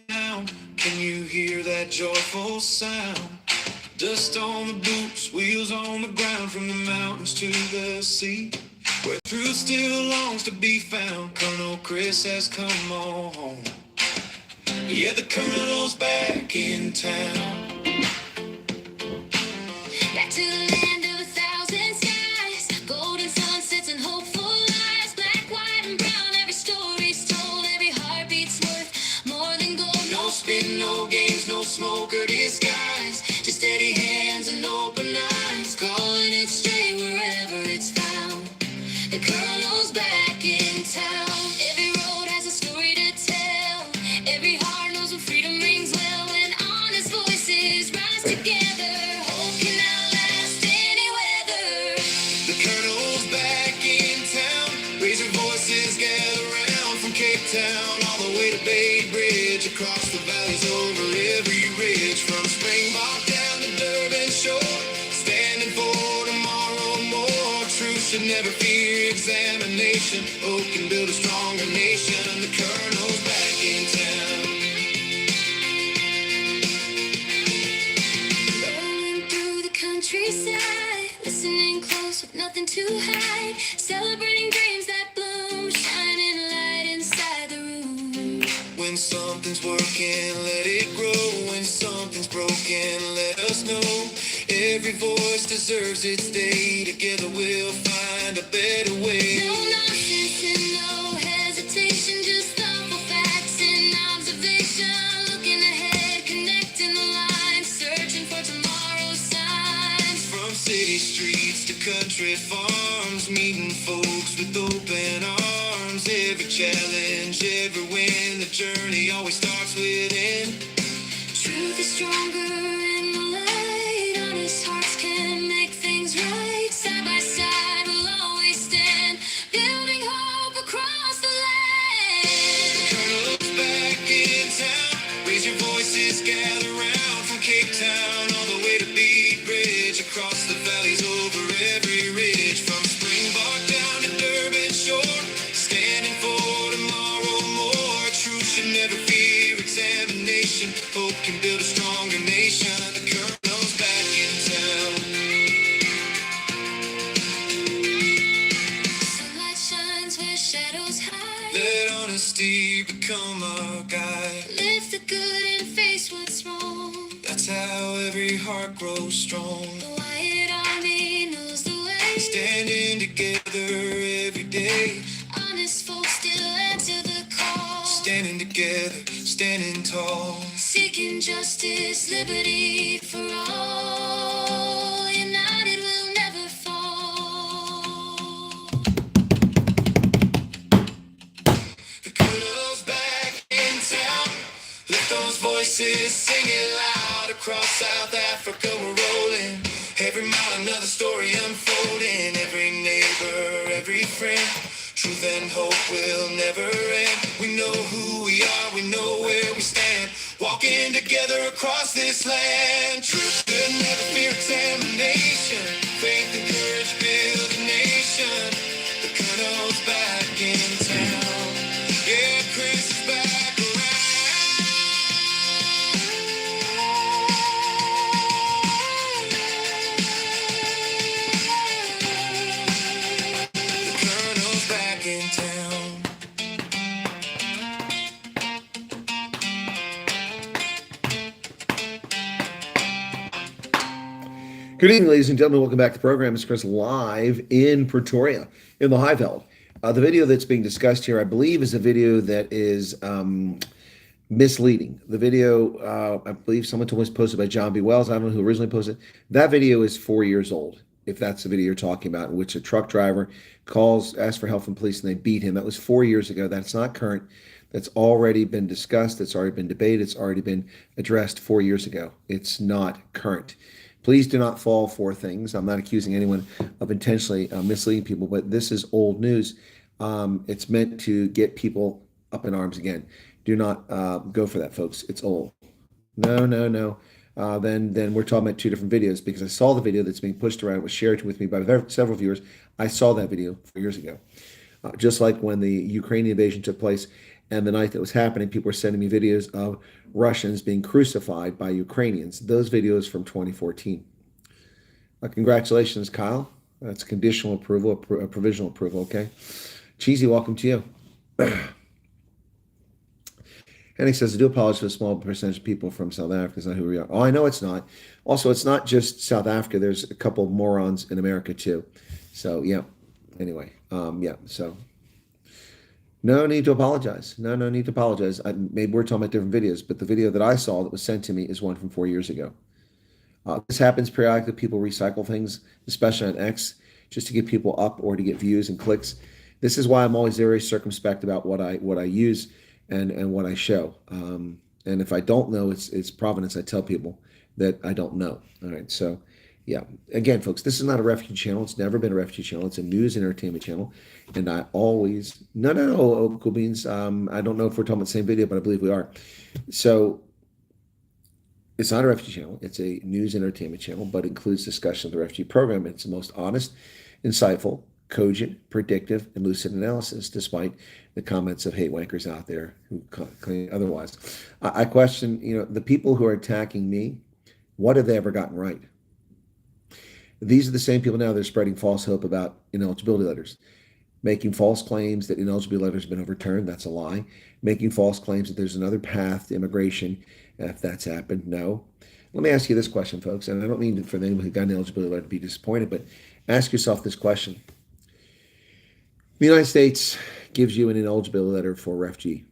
Now, can you hear that joyful sound? Dust on the boots, wheels on the ground, from the mountains to the sea, where truth still longs to be found. Colonel Chris has come on home. Yeah, the Colonel's back in town. Back to the land of 1,000 skies, golden sunsets and hopeful lives. Black, white, and brown, every story's told, every heartbeat's worth more than gold. No spin, no games, no smoke or disguise, just steady hands and open eyes, calling it straight wherever it's found. The Colonel's back in town. Every road has a story to tell, every heart knows when freedom rings well, when honest voices rise together. Hope can outlast any weather. The Colonel's back in town. Raise your voices, gather round, from Cape Town all the way to Bay Bridge, across the valleys, over every ridge, from Springbok down to Durban shore, standing for tomorrow more. Truth should never fear examination. Hope can build a stronger nation. The Colonel's back in town. Rolling through the countryside, listening close with nothing to hide, celebrating dreams that bloom, shining light inside the room. When something's working, let it grow. When something's broken, let us know. Every voice deserves its day. Together we'll find a better way. No nonsense and no hesitation, just thoughtful facts and observation. Looking ahead, connecting the lines, searching for tomorrow's signs. From city streets to country farms, meeting folks with open arms. Every challenge, every win, the journey always starts within. Truth is stronger in the light. Honest hearts can make things right. Side by side we'll always stand, building hope across the land. The Colonel's back in town. Raise your voices, gather round, from Cape Town all the way to Beat Bridge, across the valleys, over every ridge, from Springbok down to Durban shore, standing for tomorrow more. Truth should never fear examination. Hope can build a stronger nation. The Colonel's back in town. Sunlight shines where shadows hide. Let honesty become our guide. Live the good and face what's wrong. That's how every heart grows strong. The Wyatt Army knows the way. Standing together every day. Honest folks still answer the call. Standing together, standing tall. Seeking justice, liberty for all. United we'll never fall. The Colonel's back in town. Let those voices sing it loud. Across South Africa we're rolling. Every mile another story unfolding. Every neighbor, every friend. Truth and hope will never end. We know who we are, we know where we stand. Walking together across this land. Truth should never fear examination. Faith and courage build a nation. The Colonel's back in town. Yeah, Chris is back around. The Colonel's back in town. Good evening, ladies and gentlemen. Welcome back to the program. It's Chris live in Pretoria in the Highveld. The video that's being discussed here, I believe, is a video that is misleading. The video, I believe someone told me was posted by John B. Wells. I don't know who originally posted it. That video is 4 years old, if that's the video you're talking about, in which a truck driver asks for help from police, and they beat him. That was 4 years ago. That's not current. That's already been discussed. It's already been debated. It's already been addressed 4 years ago. It's not current. Please do not fall for things. I'm not accusing anyone of intentionally misleading people, but this is old news. It's meant to get people up in arms again. Do not go for that, folks. It's old. No. Then we're talking about two different videos, because I saw the video that's being pushed around. It was shared with me by several viewers. I saw that video 4 years ago. Just like when the Ukrainian invasion took place, And the night that was happening, people were sending me videos of Russians being crucified by Ukrainians. Those videos from 2014. Congratulations, Kyle. That's conditional approval, a provisional approval, okay? Cheesy, welcome to you. And he says, I do apologize for the small percentage of people from South Africa. It's not who we are. Oh, I know it's not. Also, it's not just South Africa. There's a couple of morons in America, too. So, yeah. Anyway, yeah. So, no need to apologize. No need to apologize. Maybe we're talking about different videos, but the video that I saw that was sent to me is one from 4 years ago. This happens periodically. People recycle things, especially on X, just to get people up or to get views and clicks. This is why I'm always very circumspect about what I use and what I show. And if I don't know it's provenance, I tell people that I don't know. All right. So, yeah. Again, folks, this is not a refugee channel. It's never been a refugee channel. It's a news and entertainment channel. And I always no, Cool Beans. I don't know if we're talking about the same video, but I believe we are. So it's not a refugee channel. It's a news and entertainment channel, but includes discussion of the refugee program. It's the most honest, insightful, cogent, predictive, and lucid analysis, despite the comments of hate wankers out there who claim otherwise. I question, the people who are attacking me, what have they ever gotten right? These are the same people now that are spreading false hope about ineligibility letters, making false claims that ineligibility letters have been overturned. That's a lie. Making false claims that there's another path to immigration. If that's happened, no. Let me ask you this question, folks, and I don't mean for anyone who got an eligibility letter to be disappointed, but ask yourself this question. The United States gives you an ineligibility letter for a refugee.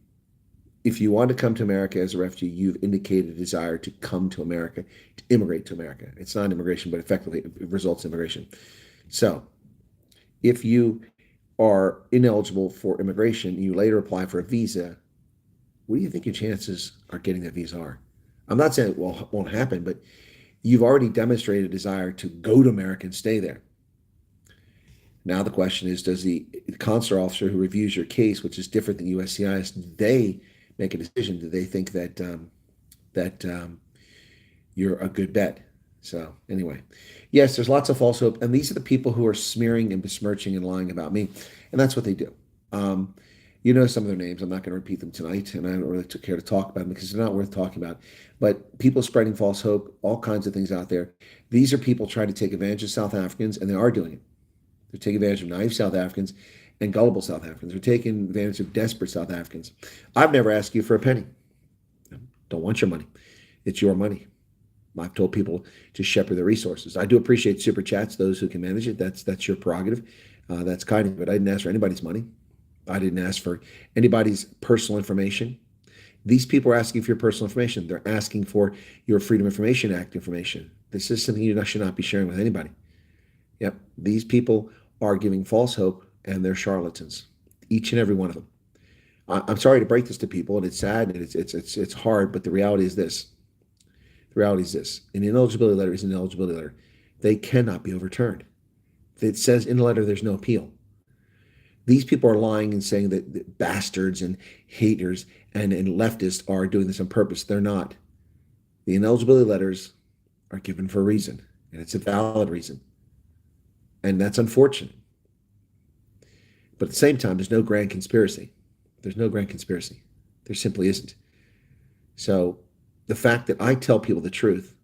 If you want to come to America as a refugee, you've indicated a desire to come to America, to immigrate to America. It's not immigration, but effectively it results in immigration. So if you are ineligible for immigration, you later apply for a visa, what do you think your chances are getting that visa are? I'm not saying it won't happen, but you've already demonstrated a desire to go to America and stay there. Now the question is, does the consular officer who reviews your case, which is different than USCIS, do they make a decision? Do they think that you're a good bet? So anyway, yes, there's lots of false hope, and these are the people who are smearing and besmirching and lying about me, and that's what they do. Some of their names. I'm not going to repeat them tonight, and I don't really care to talk about them because they're not worth talking about. But people spreading false hope, all kinds of things out there. These are people trying to take advantage of South Africans, and they are doing it. They're taking advantage of naive South Africans and gullible South Africans. They're taking advantage of desperate South Africans. I've never asked you for a penny. Don't want your money. It's your money. I've told people to shepherd their resources. I do appreciate super chats, those who can manage it. That's your prerogative. That's kind of it. I didn't ask for anybody's money. I didn't ask for anybody's personal information. These people are asking for your personal information. They're asking for your Freedom of Information Act information. This is something you should not be sharing with anybody. Yep. These people are giving false hope, and they're charlatans, each and every one of them. I'm sorry to break this to people, and it's sad, and it's hard, but the reality is this. The reality is this. An ineligibility letter is an ineligibility letter. They cannot be overturned. It says in the letter there's no appeal. These people are lying and saying that bastards and haters and leftists are doing this on purpose. They're not. The ineligibility letters are given for a reason, and it's a valid reason. And that's unfortunate. But at the same time, there's no grand conspiracy. There's no grand conspiracy. There simply isn't. So the fact that I tell people the truth,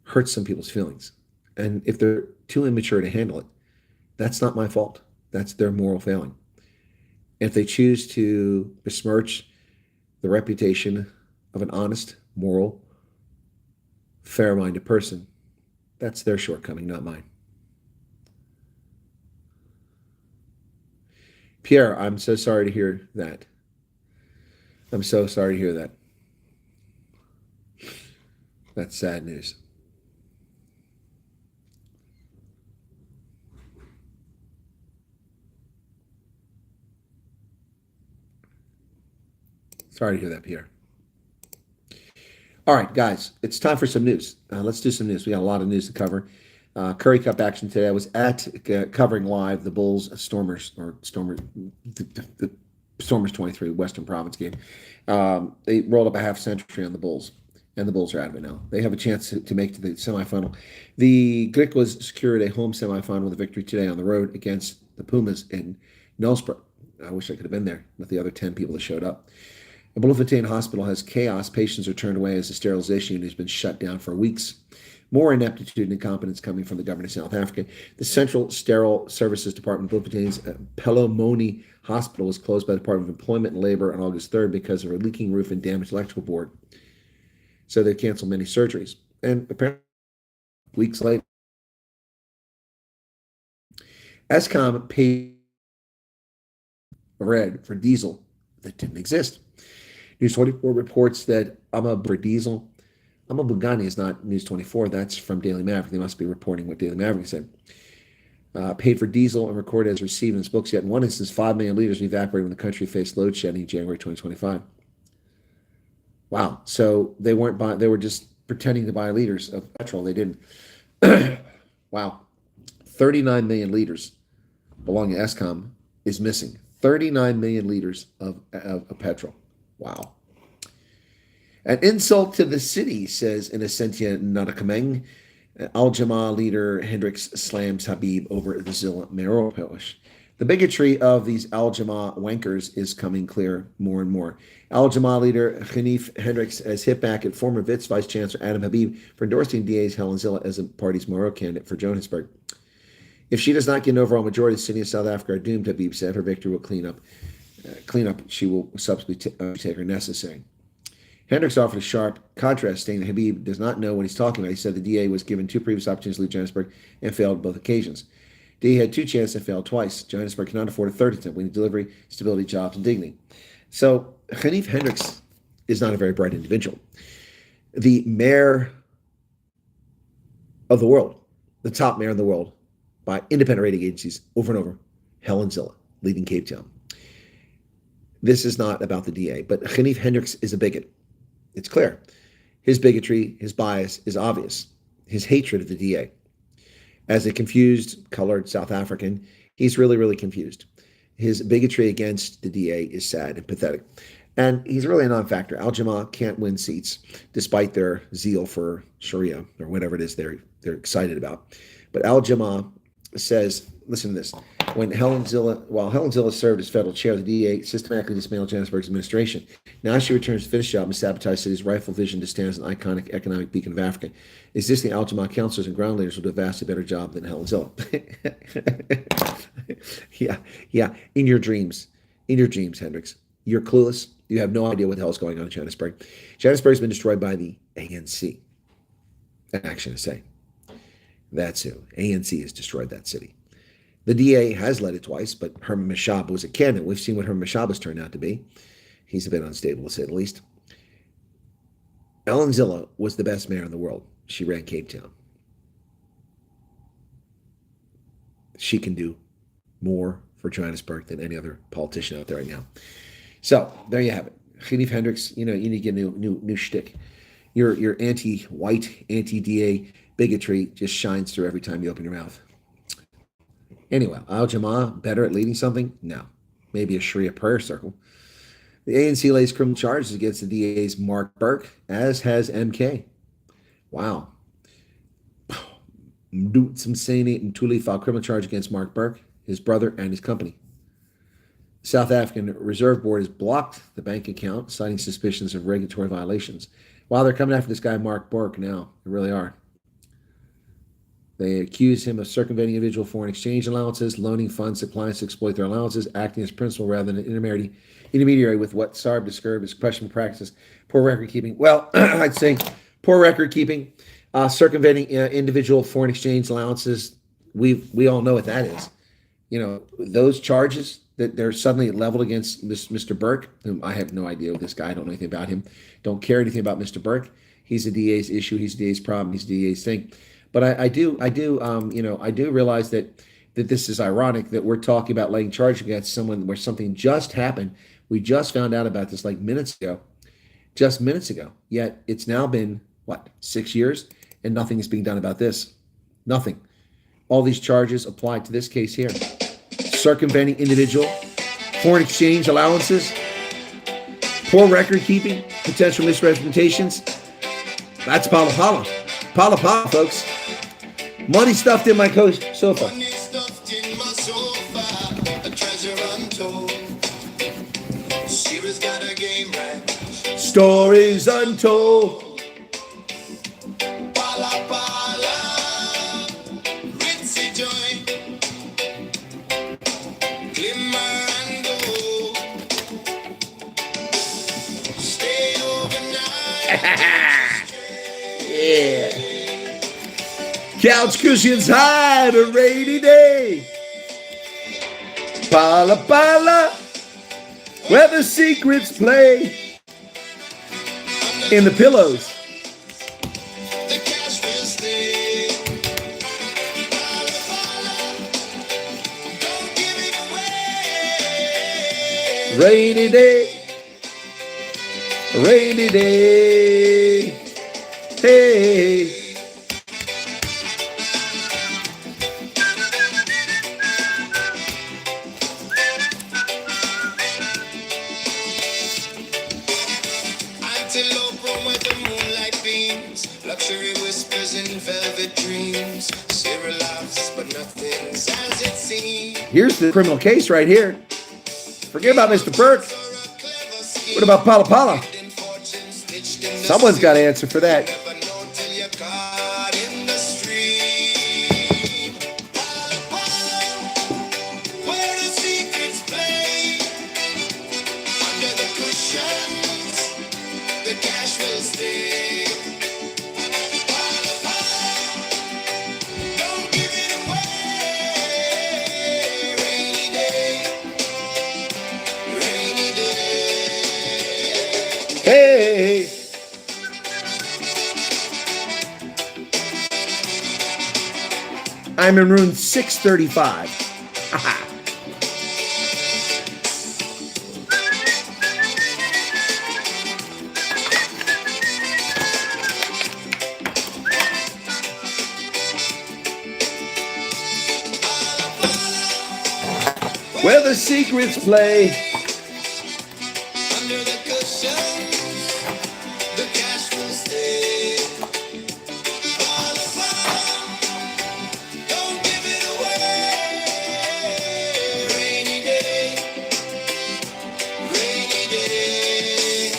hurts some people's feelings. And if they're too immature to handle it, that's not my fault. That's their moral failing. If they choose to besmirch the reputation of an honest, moral, fair-minded person, that's their shortcoming, not mine. Pierre, I'm so sorry to hear that. I'm so sorry to hear that. That's sad news. Sorry to hear that, Pierre. All right, guys, it's time for some news. Let's do some news. We got a lot of news to cover. Curry Cup action today. I was covering live the Bulls Stormers the Stormers 23 Western Province game. They rolled up a half century on the Bulls, and the Bulls are out of it now. They have a chance to make it to the semifinal. The Griquas secured a home semifinal with a victory today on the road against the Pumas in Nelsbrook. I wish I could have been there with the other 10 people that showed up. The Bloemfontein Hospital has chaos. Patients are turned away as the sterilization unit has been shut down for weeks. More ineptitude and incompetence coming from the government of South Africa. The Central Sterile Services Department, Bloemfontein's Pelomoni Hospital, was closed by the Department of Employment and Labor on August 3rd because of a leaking roof and damaged electrical board. So they canceled many surgeries. And apparently, weeks later, Eskom paid red for diesel that didn't exist. News 24 reports that for diesel. Bugani is not News 24. That's from Daily Maverick. They must be reporting what Daily Maverick said. Paid for diesel and recorded as received in its books. Yet in one instance, 5 million liters evaporated when the country faced load shedding in January 2025. Wow. So they weren't buying, they were just pretending to buy liters of petrol. They didn't. Wow. 39 million liters belonging to Eskom is missing. 39 million liters of petrol. Wow. An insult to the city, says Innocentia Nadakameng. Al-Jamaa leader Hendricks slams Habib over the Zilla mayoral push. The bigotry of these Al-Jamaa wankers is coming clear more and more. Al-Jamaa leader Hanif Hendricks has hit back at former Wits Vice Chancellor Adam Habib for endorsing DA's Helen Zille as the party's mayoral candidate for Johannesburg. If she does not get an overall majority, the city of South Africa are doomed, Habib said. Her victory will clean up. She will subsequently take her necessary. Hendricks offered a sharp contrast, stating that Habib does not know what he's talking about. He said the DA was given 2 previous opportunities to leave Johannesburg and failed both occasions. DA had 2 chances and failed twice. Johannesburg cannot afford a third attempt. We need delivery, stability, jobs, and dignity. So Hanif Hendricks is not a very bright individual. The mayor of the world, the top mayor in the world, by independent rating agencies over and over, Helen Zille, leading Cape Town. This is not about the DA, but Hanif Hendricks is a bigot. It's clear. His bigotry, his bias is obvious. His hatred of the DA. As a confused, colored South African, he's really, really confused. His bigotry against the DA is sad and pathetic. And he's really a non-factor. Al-Jamaa can't win seats, despite their zeal for Sharia, or whatever it is they're excited about. But Al-Jamaa says, listen to this, while Helen Zille served as federal chair, the DA systematically dismantled Johannesburg's administration. Now she returns to finish the job and sabotage the city's rightful vision to stand as an iconic economic beacon of Africa. Existing Al-Jamaa councillors and ground leaders will do a vastly better job than Helen Zille. Yeah. In your dreams, Hendricks. You're clueless. You have no idea what the hell is going on in Johannesburg. Johannesburg's been destroyed by the ANC. Action to say. That's who. ANC has destroyed that city. The DA has led it twice, but Herman Mashaba was a candidate. We've seen what Herman Mashaba's turned out to be. He's a bit unstable, to say the least. Ellen Zille was the best mayor in the world. She ran Cape Town. She can do more for Johannesburg than any other politician out there right now. So there you have it. Hanif Hendricks, you need to get a new shtick. Your anti-white, anti-DA bigotry just shines through every time you open your mouth. Anyway, Al-Jamaa better at leading something? No. Maybe a Sharia prayer circle. The ANC lays criminal charges against the DA's Mark Burke, as has MK. Wow. Mdutsumseni and Tuli filed criminal charge against Mark Burke, his brother, and his company. The South African Reserve Board has blocked the bank account, citing suspicions of regulatory violations. Wow, they're coming after this guy, Mark Burke, now. They really are. They accuse him of circumventing individual foreign exchange allowances, loaning funds to clients to exploit their allowances, acting as principal rather than an intermediary with what SARB described as questionable practices, poor record keeping. Well, I'd say poor record keeping, circumventing individual foreign exchange allowances. We all know what that is. Those charges that they're suddenly leveled against Mr. Burke, whom I have no idea of this guy. I don't know anything about him. Don't care anything about Mr. Burke. He's the DA's issue. He's the DA's problem. He's the DA's thing. But I do realize that this is ironic that we're talking about laying charge against someone where something just happened. We just found out about this like minutes ago. Yet it's now been, 6 years? And nothing is being done about this. Nothing. All these charges apply to this case here. Circumventing individual, foreign exchange allowances, poor record keeping, potential misrepresentations. That's pala pala. Pala pala, folks. Money stuffed in my sofa. stories untold. Pala pala, ritzy joint, glimmer and gold. Stay overnight. Yeah. Couch cushions high on a rainy day. Pala pala, where the secrets play. In the pillows. The cash will stay. Pala pala, don't give it away. Rainy day. Rainy day. Hey. Antelope where the moonlight beams, luxury whispers and velvet dreams. Sarah laughs, but nothing's as it seems. Here's the criminal case right here. Forget about Mr. Burke. What about Pala Pala? Someone's got to answer for that. Never know till you're caught in the stream. Pala pala, where the secrets play. Under the cushions, the cash will stay. Pala pala, don't give it away. Rainy day, rainy day. Hey. I'm in room 635. Where the secrets play. Under the cushions, the cash will stay. Pala pala, don't give it away. Rainy day, rainy day.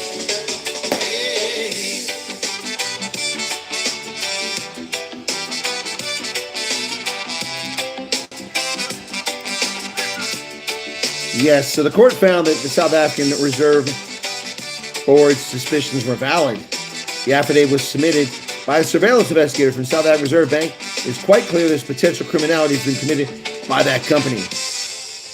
Hey. Yes, so the court found that the South African Reserve Board's suspicions were valid. The affidavit was submitted by a surveillance investigator from South African Reserve Bank. It's quite clear there's potential criminality has been committed by that company.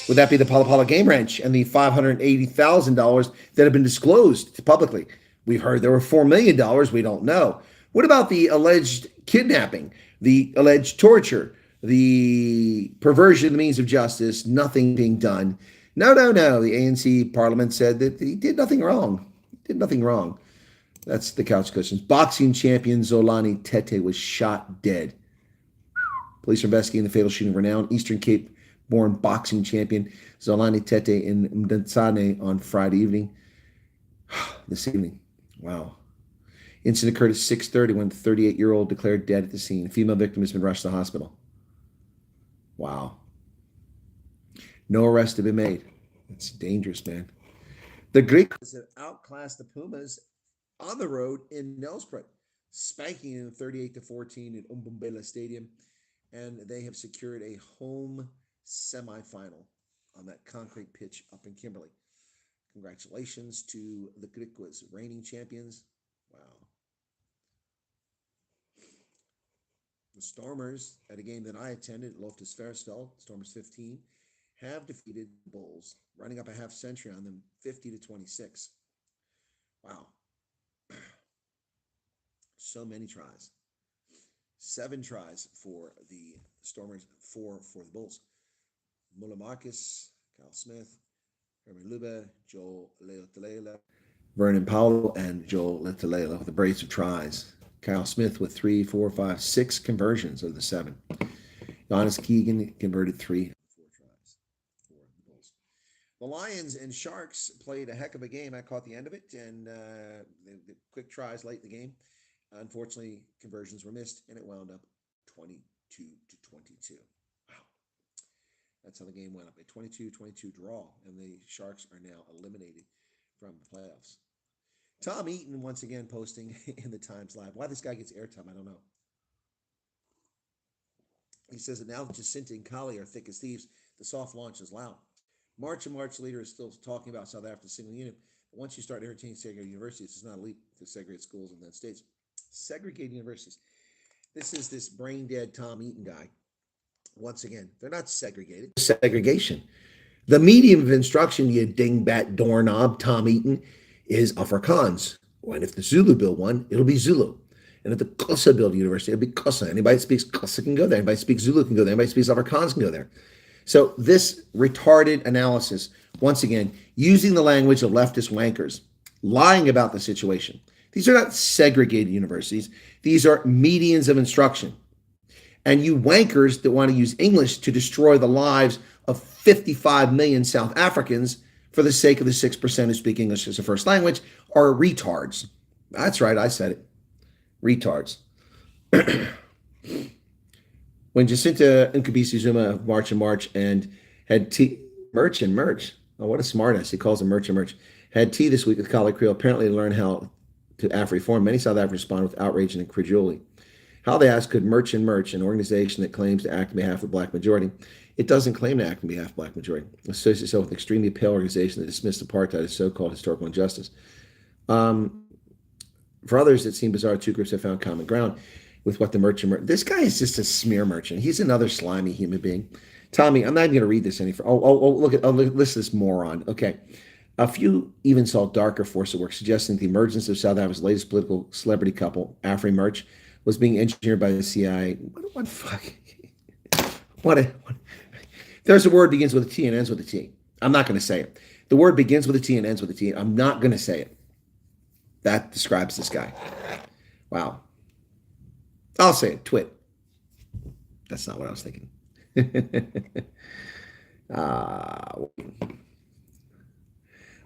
Would that be the Pala Pala Game Ranch and the $580,000 that have been disclosed publicly? We've heard there were $4 million. We don't know. What about the alleged kidnapping, the alleged torture, the perversion of the means of justice, nothing being done? No. The ANC Parliament said that he did nothing wrong. Did nothing wrong. That's the couch cushions. Boxing champion Zolani Tete was shot dead. Police are investigating the fatal shooting of renowned Eastern Cape-born boxing champion Zolani Tete in Mdantsane on Friday evening. This evening. Wow. Incident occurred at 6:30 when the 38-year-old declared dead at the scene. A female victim has been rushed to the hospital. Wow. No arrests have been made. It's dangerous, man. The Greeks have outclassed the Pumas on the road in Nelspruit, spanking them 38-14 at Umbumbela Stadium, and they have secured a home semifinal on that concrete pitch up in Kimberley. Congratulations to the Griquas, reigning champions. Wow. The Stormers, at a game that I attended at Loftus Versfeld, Stormers 15, have defeated the Bulls, running up a half century on them, 50-26. Wow. So many tries. 7 tries for the Stormers, 4 for the Bulls. Mulla Marcus, Kyle Smith, Herman Lube, Joel Leotalela, Vernon Powell, and Joel Leotalela with the brace of tries. Kyle Smith with 3, 4, 5, 6 conversions of the 7. Giannis Keegan converted 3, 4 tries for the Bulls. The Lions and Sharks played a heck of a game. I caught the end of it, and the quick tries late in the game. Unfortunately, conversions were missed, and it wound up 22-22. Wow. That's how the game went up. A 22-22 draw, and the Sharks are now eliminated from the playoffs. Tom Eaton once again posting in the Times Live. Why this guy gets airtime, I don't know. He says that now Jacinta and Kali are thick as thieves. The soft launch is loud. March and March leader is still talking about South Africa's single unit. But once you start entertaining segregated universities, it's not a leap to segregate schools in the United States. Segregated universities. This is this brain dead Tom Eaton guy. Once again, they're not segregated. Segregation. The medium of instruction, you dingbat doorknob, Tom Eaton, is Afrikaans. And if the Zulu build one, it'll be Zulu. And if the Xhosa build a university, it'll be Xhosa. Anybody that speaks Xhosa can go there. Anybody that speaks Zulu can go there. Anybody that speaks Afrikaans can go there. So this retarded analysis, once again, using the language of leftist wankers, lying about the situation. These are not segregated universities. These are medians of instruction. And you wankers that want to use English to destroy the lives of 55 million South Africans for the sake of the 6% who speak English as a first language are retards. That's right, I said it. Retards. When Jacinta Nkabisi Zuma of March and March and had tea, merch. Oh, what a smartass. He calls them merch. Had tea this week with Kali Creel, apparently to learn how to Afri-reform. Many South Africans responded with outrage and incredulity. How, they asked, could Merch, an organization that claims to act on behalf of the black majority, it doesn't claim to act on behalf of the black majority. It associates itself with an extremely pale organization that dismissed apartheid as so-called historical injustice. For others, it seemed bizarre two groups have found common ground with what the merchant. This guy is just a smear merchant. He's another slimy human being. Tommy, I'm not even going to read this any further. Look at listen to this moron. Okay. A few even saw darker force at work, suggesting the emergence of South Africa's latest political celebrity couple, Afri Merch, was being engineered by the CIA. What fuck? There's a word begins with a T and ends with a T. I'm not going to say it. The word begins with a T and ends with a T. I'm not going to say it. That describes this guy. Wow. I'll say it. Twit. That's not what I was thinking.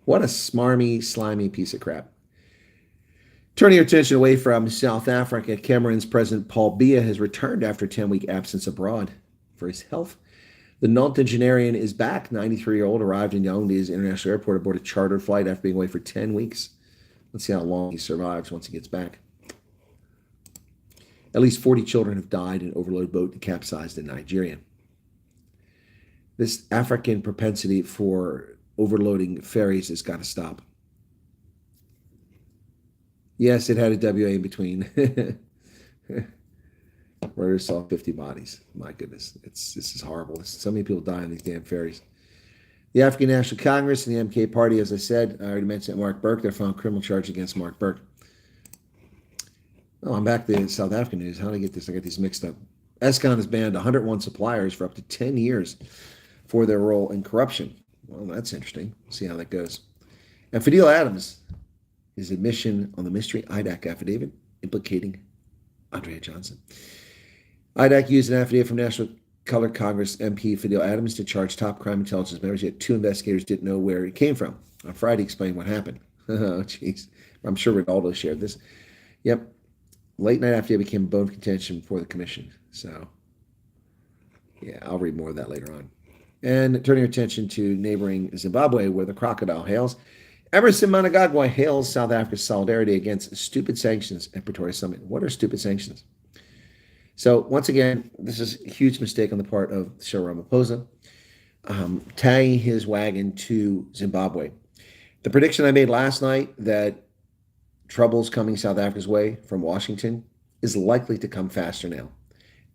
What a smarmy, slimy piece of crap. Turning your attention away from South Africa, Cameroon's President Paul Biya has returned after a 10-week absence abroad for his health. The nonagenarian is back. 93-year-old arrived in Yaounde's international airport aboard a chartered flight after being away for 10 weeks. Let's see how long he survives once he gets back. At least 40 children have died in an overloaded boat that capsized in Nigeria. This African propensity for overloading ferries has got to stop. Yes, it had a WA in between. Murders saw 50 bodies. My goodness, this is horrible. So many people die on these damn ferries. The African National Congress and the MK Party, as I said, I already mentioned Mark Burke. They found criminal charge against Mark Burke. Oh, I'm back to South African news. How did I get this? I got these mixed up. Eskom has banned 101 suppliers for up to 10 years for their role in corruption. Well, that's interesting. We'll see how that goes. And Fadil Adams, his admission on the mystery IDAC affidavit implicating Andrea Johnson. IDAC used an affidavit from National Color Congress MP Fadil Adams to charge top crime intelligence members, yet two investigators didn't know where it came from. On Friday, explained what happened. Oh, jeez. I'm sure Ronaldo shared this. Yep. Late night affidavit became a bone of contention before the commission. So, yeah, I'll read more of that later on. And turning your attention to neighboring Zimbabwe, where the crocodile hails. Emerson Mnangagwa hails South Africa's solidarity against stupid sanctions at Pretoria Summit. What are stupid sanctions? So once again, this is a huge mistake on the part of Cyril Ramaphosa, tagging his wagon to Zimbabwe. The prediction I made last night that trouble's coming South Africa's way from Washington is likely to come faster now.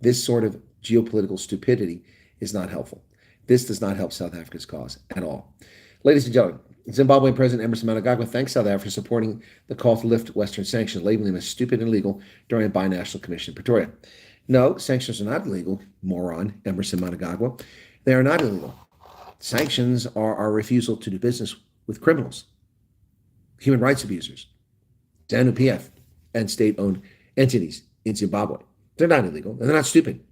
This sort of geopolitical stupidity is not helpful. This does not help South Africa's cause at all. Ladies and gentlemen, Zimbabwean President Emerson Mnangagwa thanks South Africa for supporting the call to lift Western sanctions, labeling them as stupid and illegal during a binational commission in Pretoria. No, sanctions are not illegal, moron, Emerson Mnangagwa. They are not illegal. Sanctions are our refusal to do business with criminals, human rights abusers, ZANU-PF, and state-owned entities in Zimbabwe. They're not illegal, and they're not stupid.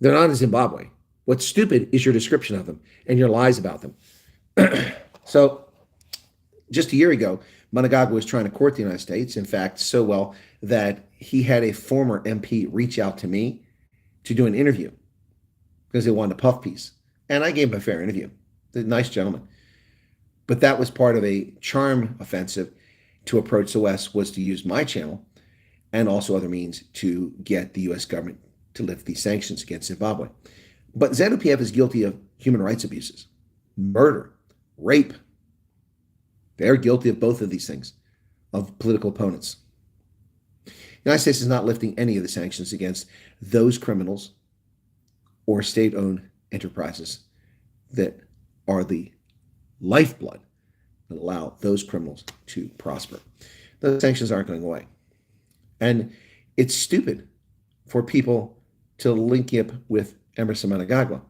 They're not in Zimbabwe. What's stupid is your description of them and your lies about them. So, just a year ago, Mnangagwa was trying to court the United States, in fact, so well that he had a former MP reach out to me to do an interview because they wanted a puff piece. And I gave him a fair interview. A nice gentleman. But that was part of a charm offensive to approach the West was to use my channel and also other means to get the U.S. government to lift these sanctions against Zimbabwe. But ZANU-PF is guilty of human rights abuses, murder, rape. They're guilty of both of these things, of political opponents. The United States is not lifting any of the sanctions against those criminals or state-owned enterprises that are the lifeblood that allow those criminals to prosper. Those sanctions aren't going away. And it's stupid for people to link up with Emerson Mnangagwa,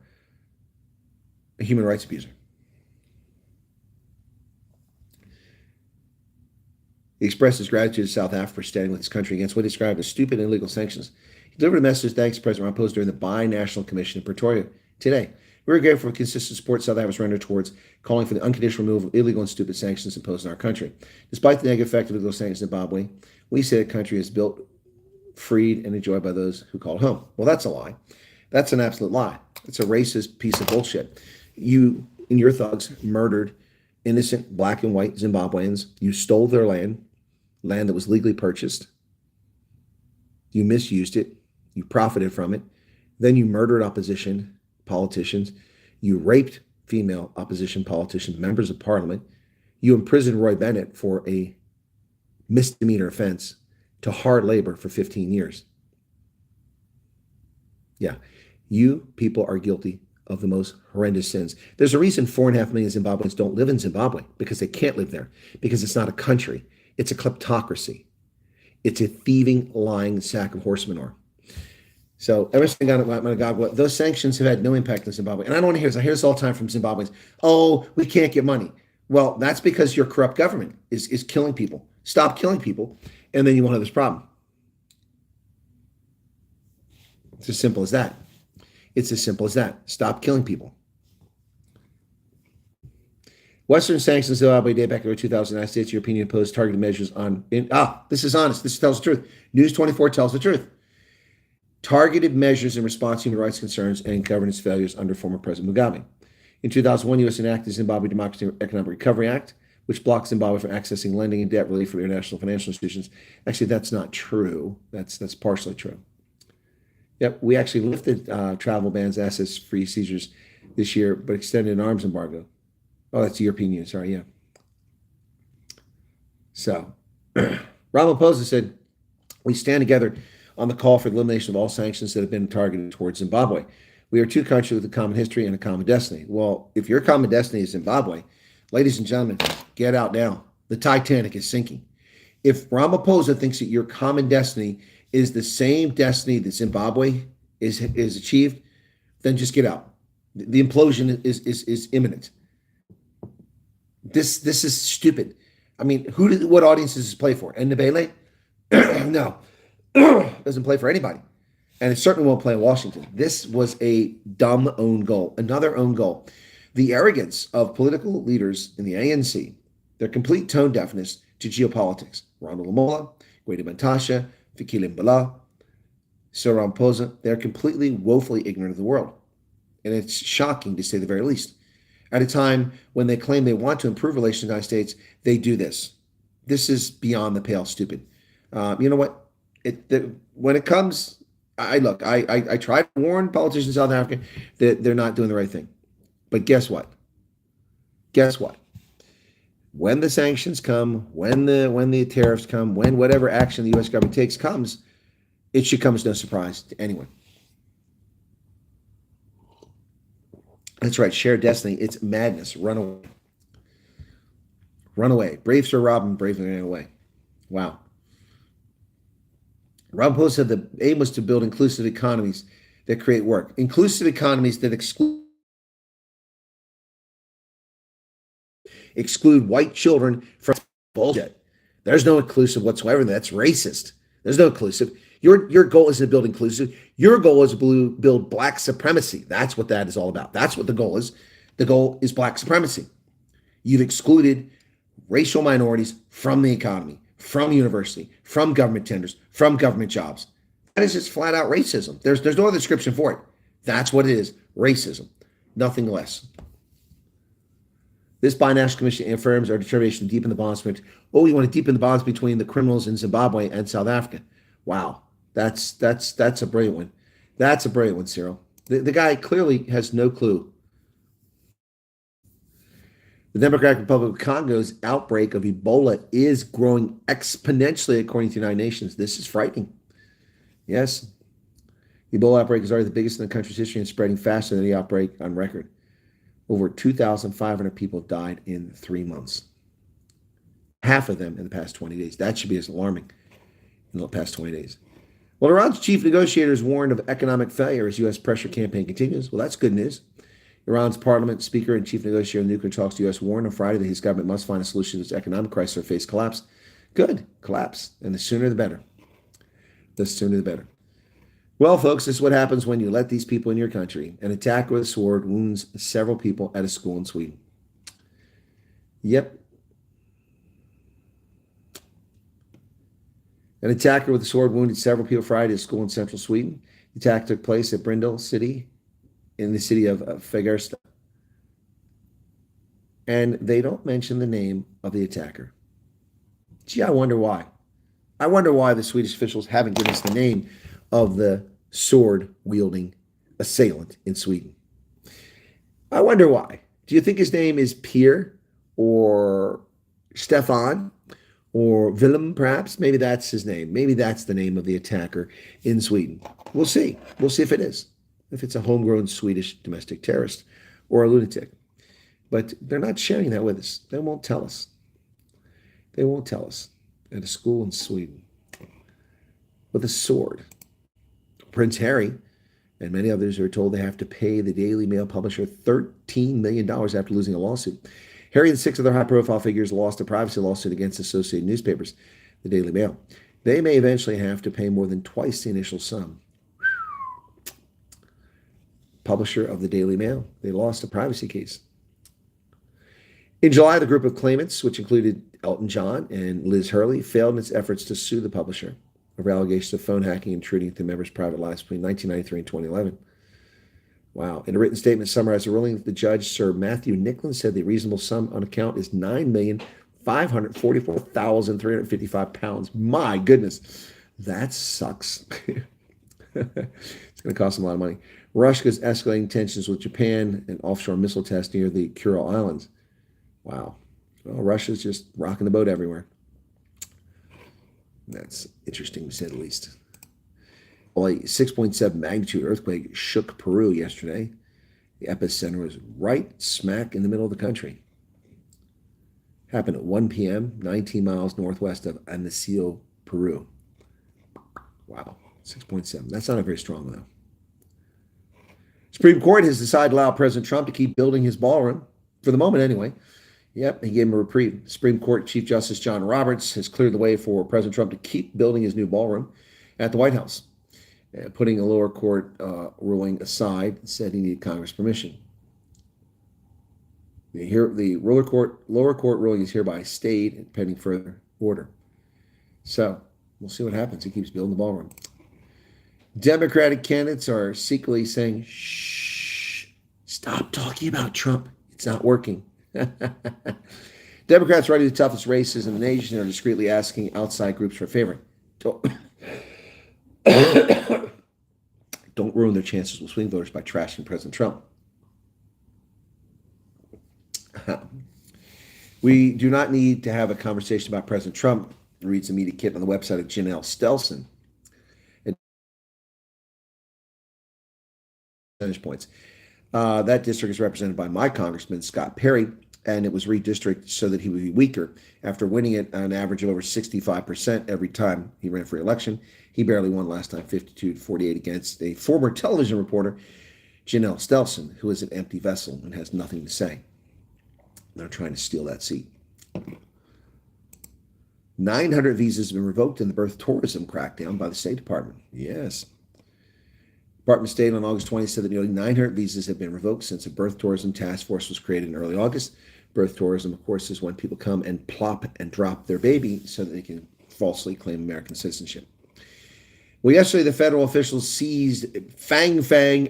a human rights abuser. He expressed his gratitude to South Africa for standing with his country against what he described as stupid and illegal sanctions. He delivered a message of thanks to President Ramaphosa during the Binational Commission in Pretoria today. We are grateful for consistent support South Africa's rendered towards calling for the unconditional removal of illegal and stupid sanctions imposed on our country. Despite the negative effect of illegal sanctions in Zimbabwe, we say the country is built, freed, and enjoyed by those who call it home. Well, that's a lie. That's an absolute lie. It's a racist piece of bullshit. You and your thugs murdered innocent black and white Zimbabweans. You stole their land that was legally purchased. You misused it. You profited from it. Then you murdered opposition politicians. You raped female opposition politicians, members of parliament. You imprisoned Roy Bennett for a misdemeanor offense to hard labor for 15 years. Yeah, you people are guilty of the most horrendous sins. There's a reason 4.5 million Zimbabweans don't live in Zimbabwe, because they can't live there, because it's not a country. It's a kleptocracy. It's a thieving, lying sack of horse manure. So Emerson Mnangagwa, those sanctions have had no impact on Zimbabwe. And I don't want to hear this. I hear this all the time from Zimbabweans. Oh, we can't get money. Well, that's because your corrupt government is killing people. Stop killing people, and then you won't have this problem. It's as simple as that. It's as simple as that. Stop killing people. Western sanctions Zimbabwe date back in 2000. United States, European Union imposed targeted measures on. This is honest. This tells the truth. News 24 tells the truth. Targeted measures in response to human rights concerns and governance failures under former President Mugabe. In 2001, U.S. enacted the Zimbabwe Democracy and Economic Recovery Act, which blocks Zimbabwe from accessing lending and debt relief from international financial institutions. Actually, that's not true. That's partially true. Yep, we actually lifted travel bans, assets, free seizures this year, but extended an arms embargo. Oh, that's the European Union. Sorry, yeah. So, Ramaphosa said, we stand together on the call for the elimination of all sanctions that have been targeted towards Zimbabwe. We are two countries with a common history and a common destiny. Well, if your common destiny is Zimbabwe, ladies and gentlemen, get out now. The Titanic is sinking. If Ramaphosa thinks that your common destiny is the same destiny that Zimbabwe is achieved, then just get out. The implosion is imminent. This is stupid. I mean, what audience does this play for? Ndebele? No. Doesn't play for anybody. And it certainly won't play in Washington. This was a dumb own goal, another own goal. The arrogance of political leaders in the ANC, their complete tone deafness to geopolitics. Ronald Lamola, Gwede Mantashe, Fikile Mbala, Cyril Ramaphosa, they're completely woefully ignorant of the world. And it's shocking to say the very least. At a time when they claim they want to improve relations with the United States, they do this. This is beyond the pale stupid. You know what? When it comes, I try to warn politicians in South Africa that they're not doing the right thing. But guess what? Guess what? When the sanctions come, when the tariffs come, when whatever action the U.S. government takes comes, it should come as no surprise to anyone. That's right, shared destiny. It's madness. Run away. Run away. Brave Sir Robin bravely ran away. Wow. Ramaphosa said the aim was to build inclusive economies that create work. Inclusive economies that exclude white children from bullshit. There's no inclusive whatsoever. That's racist. There's no inclusive. Your goal isn't to build inclusive. Your goal is to build black supremacy. That's what that is all about. That's what the goal is. The goal is black supremacy. You've excluded racial minorities from the economy, from university, from government tenders, from government jobs. That is just flat out racism. There's no other description for it. That's what it is. Racism. Nothing less. This binational commission affirms our determination to deepen the bonds. Oh, you want to deepen the bonds between the criminals in Zimbabwe and South Africa? Wow, that's a brilliant one. That's a brilliant one, Cyril. The guy clearly has no clue. The Democratic Republic of Congo's outbreak of Ebola is growing exponentially, according to the United Nations. This is frightening. Yes, the Ebola outbreak is already the biggest in the country's history and spreading faster than any outbreak on record. Over 2,500 people died in 3 months. Half of them in the past 20 days. That should be as alarming in the past 20 days. Well, Iran's chief negotiators warned of economic failure as U.S. pressure campaign continues. Well, that's good news. Iran's parliament speaker and chief negotiator in nuclear talks to the U.S. warned on Friday that his government must find a solution to its economic crisis or face collapse. Good, collapse. And the sooner the better. The sooner the better. Well, folks, this is what happens when you let these people in your country. An attack with a sword wounds several people at a school in Sweden. Yep. An attacker with a sword wounded several people Friday at a school in central Sweden. The attack took place at Brindle City, in the city of Fagersta. And they don't mention the name of the attacker. Gee, I wonder why. I wonder why the Swedish officials haven't given us the name of the sword-wielding assailant in Sweden. I wonder why. Do you think his name is Pierre or Stefan or Willem, perhaps? Maybe that's his name. Maybe that's the name of the attacker in Sweden. We'll see. We'll see if it is. If it's a homegrown Swedish domestic terrorist or a lunatic. But they're not sharing that with us. They won't tell us. They won't tell us. At a school in Sweden with a sword. Prince Harry and many others are told they have to pay the Daily Mail publisher $13 million after losing a lawsuit. Harry and 6 other high-profile figures lost a privacy lawsuit against Associated Newspapers, the Daily Mail. They may eventually have to pay more than twice the initial sum. Publisher of the Daily Mail. They lost a privacy case. In July, the group of claimants, which included Elton John and Liz Hurley, failed in its efforts to sue the publisher over allegations of phone hacking and intruding into members' private lives between 1993 and 2011. Wow. In a written statement summarizing the ruling, the judge, Sir Matthew Nicklin, said the reasonable sum on account is £9,544,355. My goodness. That sucks. It's going to cost them a lot of money. Russia's escalating tensions with Japan and offshore missile tests near the Kuril Islands. Wow. Well, Russia's just rocking the boat everywhere. That's interesting, to say the least. Well, a 6.7 magnitude earthquake shook Peru yesterday. The epicenter was right smack in the middle of the country. Happened at 1 p.m., 19 miles northwest of Anicio, Peru. Wow, 6.7. That's not a very strong, though. Supreme Court has decided to allow President Trump to keep building his ballroom, for the moment anyway. Yep, he gave him a reprieve. Supreme Court Chief Justice John Roberts has cleared the way for President Trump to keep building his new ballroom at the White House, putting a lower court ruling aside, said he needed Congress permission. The lower court ruling is hereby stayed pending further order. So we'll see what happens. He keeps building the ballroom. Democratic candidates are secretly saying, shh, stop talking about Trump. It's not working. Democrats running the toughest races in the nation are discreetly asking outside groups for a favor. Don't ruin their chances with swing voters by trashing President Trump. We do not need to have a conversation about President Trump, reads the media kit on the website of Janelle Stelson. Percentage points. That district is represented by my congressman, Scott Perry, and it was redistricted so that he would be weaker. After winning it on an average of over 65% every time he ran for election, he barely won last time, 52-48 against a former television reporter, Janelle Stelson, who is an empty vessel and has nothing to say. They're trying to steal that seat. 900 visas have been revoked in the birth tourism crackdown by the State Department. Yes. Department of State on August 20th said that nearly 900 visas have been revoked since a birth tourism task force was created in early August. Birth tourism, of course, is when people come and plop and drop their baby so that they can falsely claim American citizenship. Well, yesterday, the federal officials seized Fang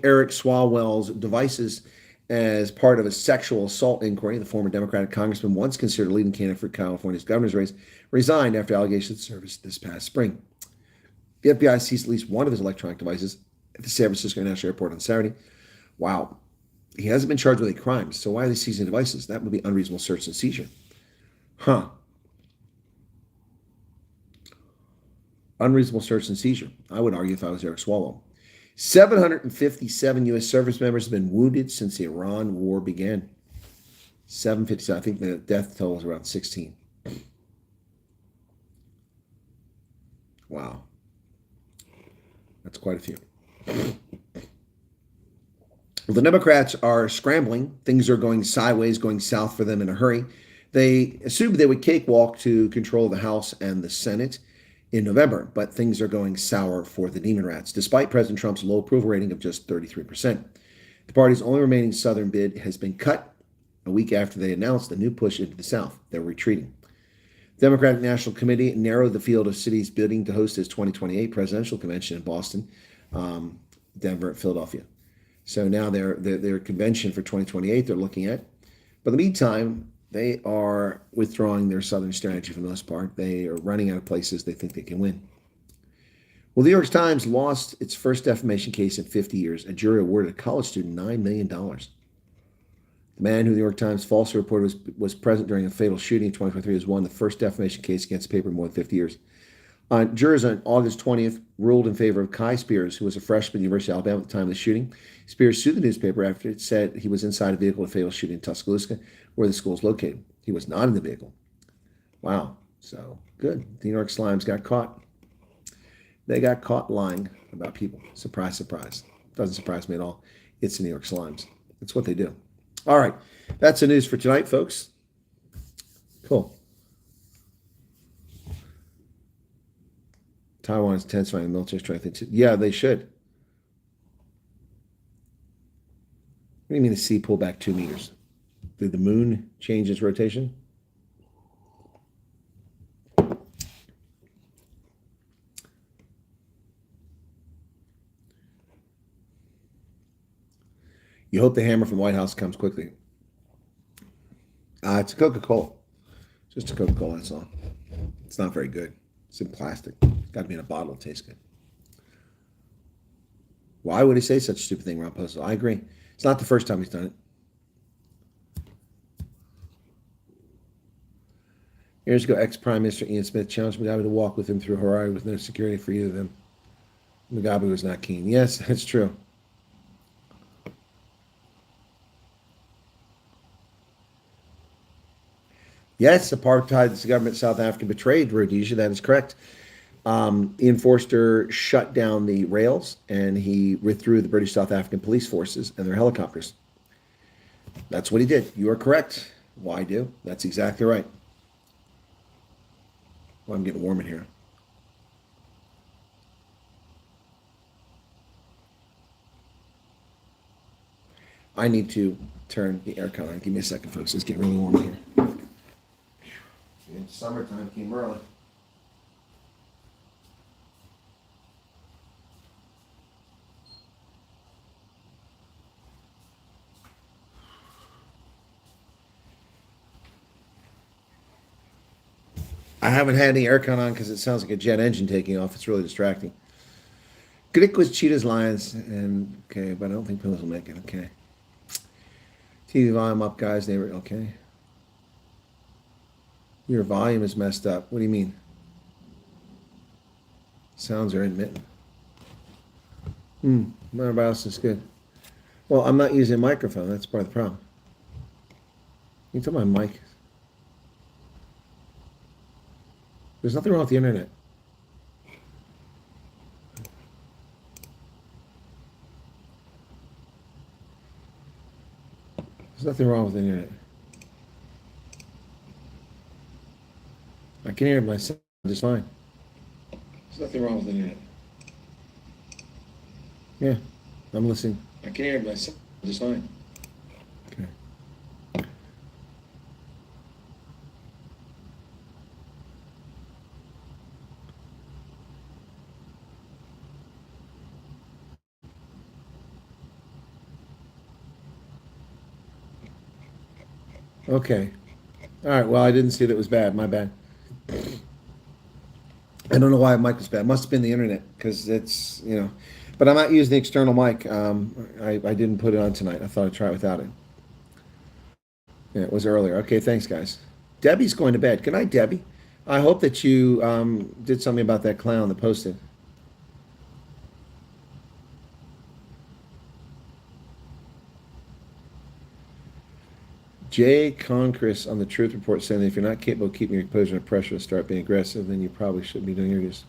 Eric Swalwell's devices As part of a sexual assault inquiry, the former Democratic congressman, once considered a leading candidate for California's governor's race, resigned after allegations of service this past spring. The FBI seized at least one of his electronic devices at the San Francisco International Airport on Saturday. Wow. He hasn't been charged with any crimes, so why are they seizing devices? That would be unreasonable search and seizure. Huh. Unreasonable search and seizure. I would argue if I was Eric Swalwell. 757 U.S. service members have been wounded since the Iran war began. 757. I think the death toll is around 16. Wow. That's quite a few. Well, the Democrats are scrambling. Things are going sideways, going south for them in a hurry. They assumed they would cakewalk to control the House and the Senate in November, but things are going sour for the Demon Rats, despite President Trump's low approval rating of just 33%. The party's only remaining southern bid has been cut a week after they announced a new push into the South. They're retreating. The Democratic National Committee narrowed the field of cities bidding to host its 2028 presidential convention in Boston, Denver, and Philadelphia. So now their convention for 2028 they're looking at. But in the meantime, they are withdrawing their southern strategy for the most part. They are running out of places they think they can win. Well, the New York Times lost its first defamation case in 50 years. A jury awarded a college student $9 million. The man who the New York Times falsely reported was present during a fatal shooting in 2023 has won the first defamation case against the paper in more than 50 years. Jurors on August 20th ruled in favor of Kai Spears, who was a freshman at the University of Alabama at the time of the shooting. Spears sued the newspaper after it said he was inside a vehicle at a fatal shooting in Tuscaloosa, where the school is located. He was not in the vehicle. Wow. So, good. The New York Slimes got caught. They got caught lying about people. Surprise, surprise. Doesn't surprise me at all. It's the New York Slimes. It's what they do. All right. That's the news for tonight, folks. Cool. Taiwan is intensifying military strength. Yeah, they should. What do you mean the sea pulled back 2 meters? Did the moon change its rotation? You hope the hammer from the White House comes quickly. It's a Coca-Cola. Just a Coca-Cola, that's all. It's not very good. It's in plastic. It's got to be in a bottle to taste good. Why would he say such a stupid thing, Ron Postal? I agree. It's not the first time he's done it. Years ago, ex-Prime Minister Ian Smith challenged Mugabe to walk with him through Harare with no security for either of them. Mugabe was not keen. Yes, that's true. Yes, apartheid is the government of South Africa betrayed Rhodesia. That is correct. Ian Forster shut down the rails and he withdrew the British South African police forces and their helicopters. That's what he did. You are correct. Why do? That's exactly right. Well, I'm getting warm in here. I need to turn the aircon on. Give me a second, folks. It's getting really warm in here. It's summertime came early. I haven't had any aircon on because it sounds like a jet engine taking off. It's really distracting. Griquas, cheetahs, lions, and okay, but I don't think pillows will make it. Okay. TV volume up, guys. They were okay. Your volume is messed up. What do you mean? Sounds are intermittent. Everybody else is good. Well, I'm not using a microphone. That's part of the problem. You can tell my mic. There's nothing wrong with the internet. There's nothing wrong with the internet. I can hear myself just fine. There's nothing wrong with the internet. Yeah, I'm listening. I can hear myself just fine. Okay. Okay. All right. Well, I didn't see that it was bad. My bad. I don't know why mic was bad. Must have been the internet because it's, but I'm not using the external mic. I didn't put it on tonight. I thought I'd try it without it. Yeah, it was earlier. Okay, thanks, guys. Debbie's going to bed. Good night, Debbie. I hope that you did something about that clown that posted. Jay Conchris on the Truth Report saying that if you're not capable of keeping your composure under pressure to start being aggressive, then you probably shouldn't be doing interviews.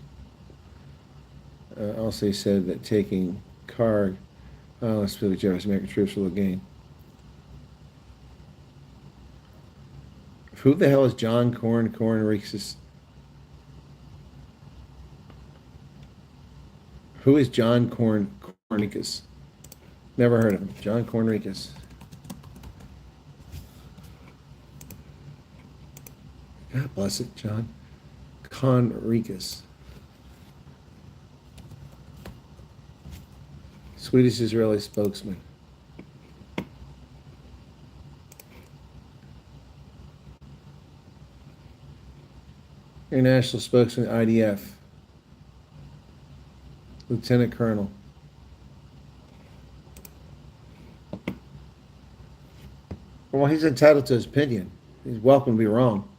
Also, he said that taking card, let's put the generous American troops will gain. Who the hell is John Cornricus? Who is John Cornricus? Never heard of him. John Cornricus. God bless it, John Conricus. Swedish Israeli spokesman. International spokesman, IDF. Lieutenant Colonel. Well, he's entitled to his opinion. He's welcome to be wrong.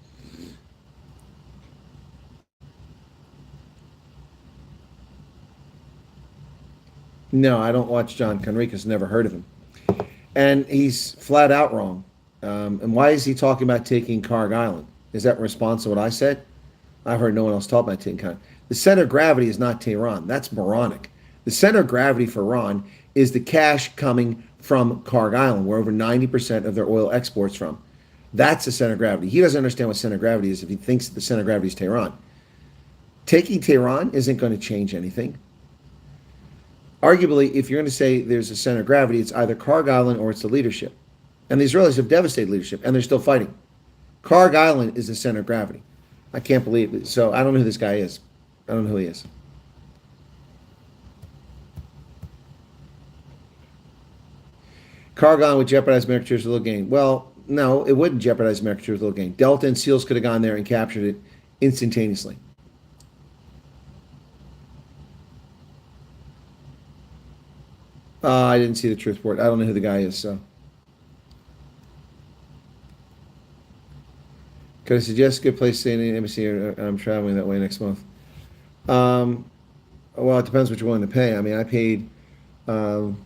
No, I don't watch John Conricus. Never heard of him. And he's flat out wrong. And why is he talking about taking Carg Island? Is that in response to what I said? I've heard no one else talk about taking Carg. The center of gravity is not Tehran. That's moronic. The center of gravity for Iran is the cash coming from Carg Island, where over 90% of their oil exports from. That's the center of gravity. He doesn't understand what center of gravity is if he thinks that the center of gravity is Tehran. Taking Tehran isn't going to change anything. Arguably, if you're going to say there's a center of gravity, it's either Carg Island or it's the leadership. And the Israelis have devastated leadership, and they're still fighting. Carg Island is the center of gravity. I can't believe it. So I don't know who this guy is. I don't know who he is. Carg Island would jeopardize American troops with little gain. Well, no, it wouldn't jeopardize American troops with little gain. Delta and SEALs could have gone there and captured it instantaneously. I didn't see the Truth Report. I don't know who the guy is, so. Could I suggest a good place to stay in the embassy? I'm traveling that way next month. Well, it depends what you're willing to pay. I mean, I paid around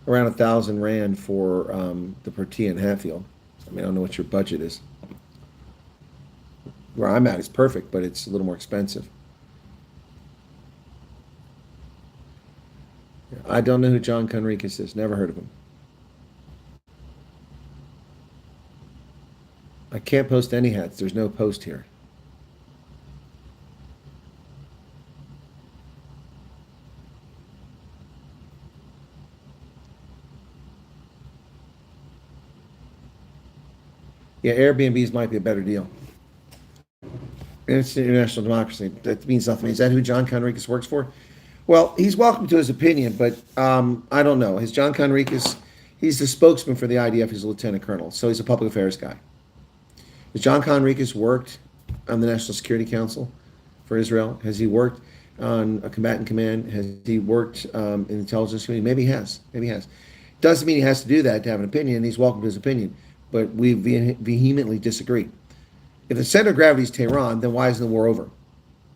1,000 rand for the Pretoria in Hatfield. I mean, I don't know what your budget is. Where I'm at is perfect, but it's a little more expensive. I don't know who John Conricus is. Never heard of him. I can't post any hats. There's no post here. Yeah, Airbnbs might be a better deal. It's international democracy. That means nothing. Is that who John Conricus works for? Well, he's welcome to his opinion, but I don't know. His John Conricus, he's the spokesman for the IDF. He's a lieutenant colonel, so he's a public affairs guy. Has John Conricus worked on the National Security Council for Israel? Has he worked on a combatant command? Has he worked in the intelligence community? Maybe he has. Maybe he has. Doesn't mean he has to do that to have an opinion. He's welcome to his opinion, but we vehemently disagree. If the center of gravity is Tehran, then why isn't the war over?